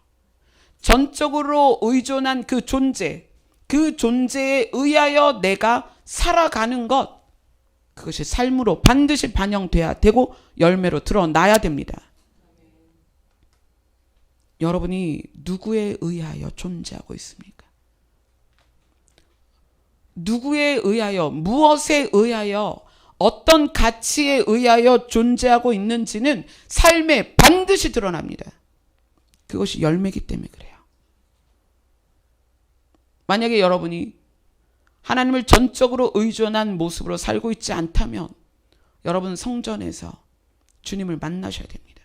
전적으로 의존한 그 존재에 의하여 내가 살아가는 것, 그것이 삶으로 반드시 반영돼야 되고 열매로 드러나야 됩니다. 여러분이 누구에 의하여 존재하고 있습니까? 누구에 의하여, 무엇에 의하여, 어떤 가치에 의하여 존재하고 있는지는 삶에 반드시 드러납니다. 그것이 열매이기 때문에 그래요. 만약에 여러분이 하나님을 전적으로 의존한 모습으로 살고 있지 않다면 여러분 성전에서 주님을 만나셔야 됩니다.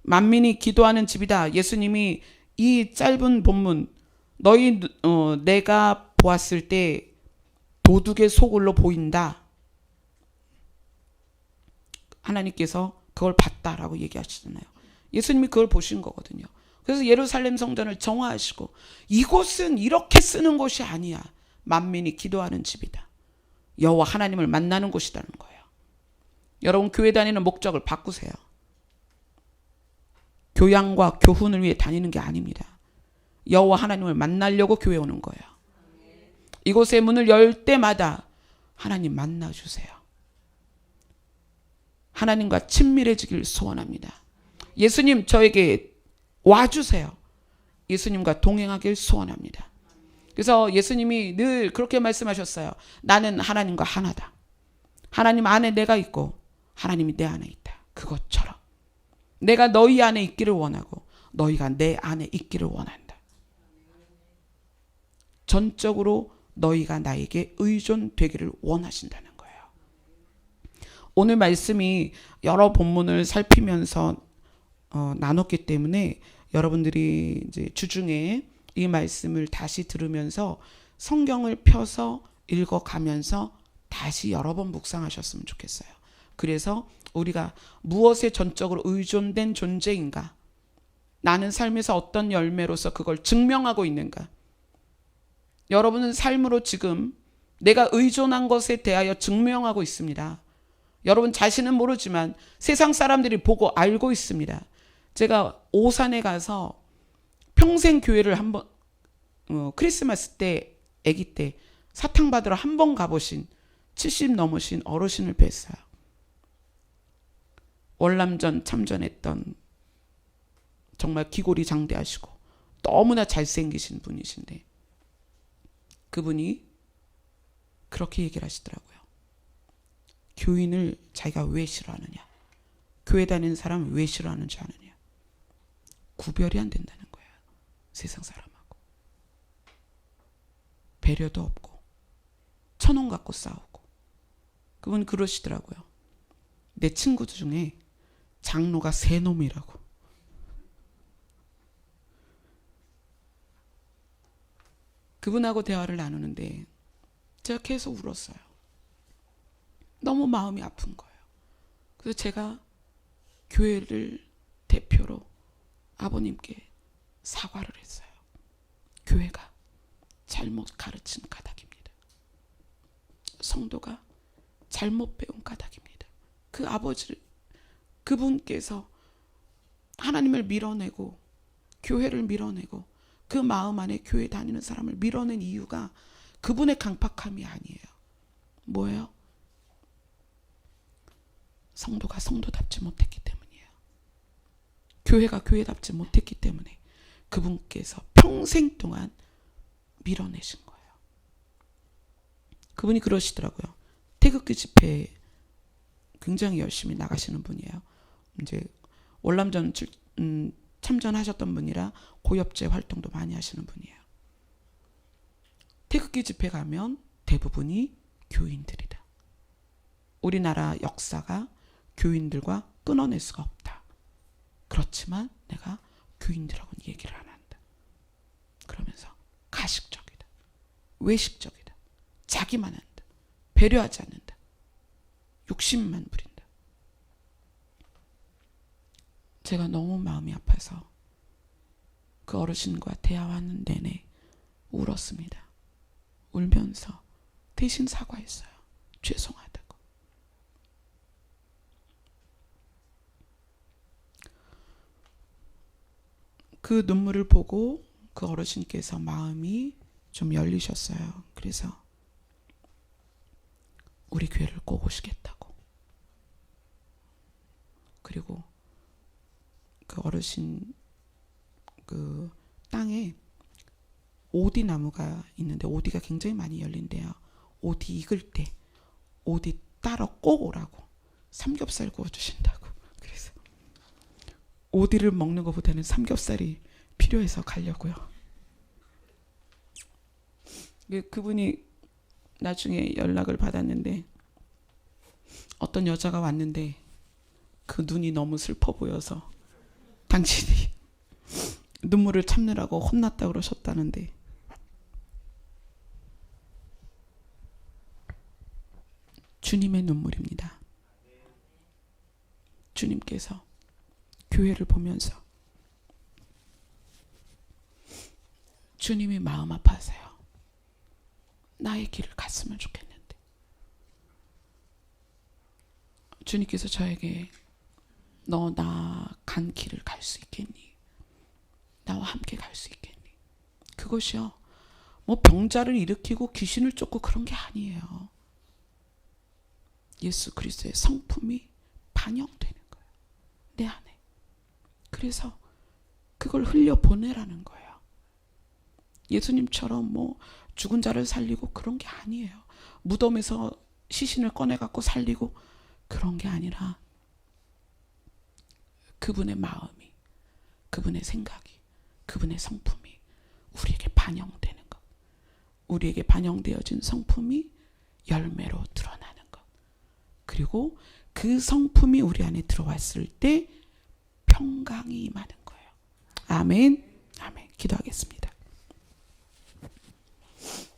만민이 기도하는 집이다. 예수님이 이 짧은 본문, 내가 보았을 때 도둑의 소굴로 보인다. 하나님께서 그걸 봤다라고 얘기하시잖아요. 예수님이 그걸 보신 거거든요. 그래서 예루살렘 성전을 정화하시고, 이곳은 이렇게 쓰는 곳이 아니야. 만민이 기도하는 집이다. 여호와 하나님을 만나는 곳이라는 거예요. 여러분 교회 다니는 목적을 바꾸세요. 교양과 교훈을 위해 다니는 게 아닙니다. 여호와 하나님을 만나려고 교회 오는 거예요. 이곳의 문을 열 때마다 하나님 만나주세요. 하나님과 친밀해지길 소원합니다. 예수님 저에게 와주세요. 예수님과 동행하길 소원합니다. 그래서 예수님이 늘 그렇게 말씀하셨어요. 나는 하나님과 하나다. 하나님 안에 내가 있고 하나님이 내 안에 있다. 그것처럼 내가 너희 안에 있기를 원하고 너희가 내 안에 있기를 원한다. 전적으로 너희가 나에게 의존되기를 원하신다는 거예요. 오늘 말씀이 여러 본문을 살피면서 나눴기 때문에 여러분들이 이제 주중에 이 말씀을 다시 들으면서 성경을 펴서 읽어가면서 다시 여러 번 묵상하셨으면 좋겠어요. 그래서 우리가 무엇에 전적으로 의존된 존재인가? 나는 삶에서 어떤 열매로서 그걸 증명하고 있는가? 여러분은 삶으로 지금 내가 의존한 것에 대하여 증명하고 있습니다. 여러분 자신은 모르지만 세상 사람들이 보고 알고 있습니다. 제가 오산에 가서 평생 교회를 한번 크리스마스 때 아기 때 사탕 받으러 한 번 가보신 70 넘으신 어르신을 뵀어요. 월남전 참전했던 정말 기골이 장대하시고 너무나 잘생기신 분이신데 그분이 그렇게 얘기를 하시더라고요. 교인을 자기가 왜 싫어하느냐? 교회 다니는 사람을 왜 싫어하는지 아느냐? 구별이 안 된다는 거예요. 세상 사람하고. 배려도 없고 천원 갖고 싸우고. 그분 그러시더라고요. 내 친구 중에 장로가 새 놈이라고. 그분하고 대화를 나누는데 제가 계속 울었어요. 너무 마음이 아픈 거예요. 그래서 제가 교회를 대표로 아버님께 사과를 했어요. 교회가 잘못 가르친 까닭입니다. 성도가 잘못 배운 까닭입니다. 그 아버지를, 그분께서 하나님을 밀어내고 교회를 밀어내고 그 마음 안에 교회 다니는 사람을 밀어낸 이유가 그분의 강팍함이 아니에요. 뭐예요? 성도가 성도답지 못했기 때문이에요. 교회가 교회답지 못했기 때문에 그분께서 평생 동안 밀어내신 거예요. 그분이 그러시더라고요. 태극기 집회에 굉장히 열심히 나가시는 분이에요. 이제 월남전 참전하셨던 분이라 고엽제 활동도 많이 하시는 분이에요. 태극기 집회 가면 대부분이 교인들이다. 우리나라 역사가 교인들과 끊어낼 수가 없다. 그렇지만 내가 교인들하고는 얘기를 안 한다. 그러면서 가식적이다. 외식적이다. 자기만 한다. 배려하지 않는다. 욕심만 부린다. 제가 너무 마음이 아파서 그 어르신과 대화하는 내내 울었습니다. 울면서 대신 사과했어요. 죄송하다고. 그 눈물을 보고 그 어르신께서 마음이 좀 열리셨어요. 그래서 우리 교회를 꼭 오시겠다고. 그리고 그 어르신 그 땅에 오디 나무가 있는데 오디가 굉장히 많이 열린대요. 오디 익을 때 오디 따러 꼭 오라고 삼겹살 구워주신다고. 그래서 오디를 먹는 것보다는 삼겹살이 필요해서 가려고요. 그분이 나중에 연락을 받았는데 어떤 여자가 왔는데 그 눈이 너무 슬퍼 보여서 당신이 눈물을 참느라고 혼났다 그러셨다는데 주님의 눈물입니다. 주님께서 교회를 보면서 주님이 마음 아파하세요. 나의 길을 갔으면 좋겠는데. 주님께서 저에게 너 나 간 길을 갈 수 있겠니? 나와 함께 갈 수 있겠니? 그것이요, 뭐 병자를 일으키고 귀신을 쫓고 그런 게 아니에요. 예수 그리스도의 성품이 반영되는 거예요. 내 안에. 그래서 그걸 흘려보내라는 거예요. 예수님처럼 뭐 죽은 자를 살리고 그런 게 아니에요. 무덤에서 시신을 꺼내갖고 살리고 그런 게 아니라 그분의 마음이, 그분의 생각이, 그분의 성품이 우리에게 반영되는 것. 우리에게 반영되어진 성품이 열매로 드러나는 것. 그리고 그 성품이 우리 안에 들어왔을 때 평강이 임하는 거예요. 아멘. 아멘. 기도하겠습니다.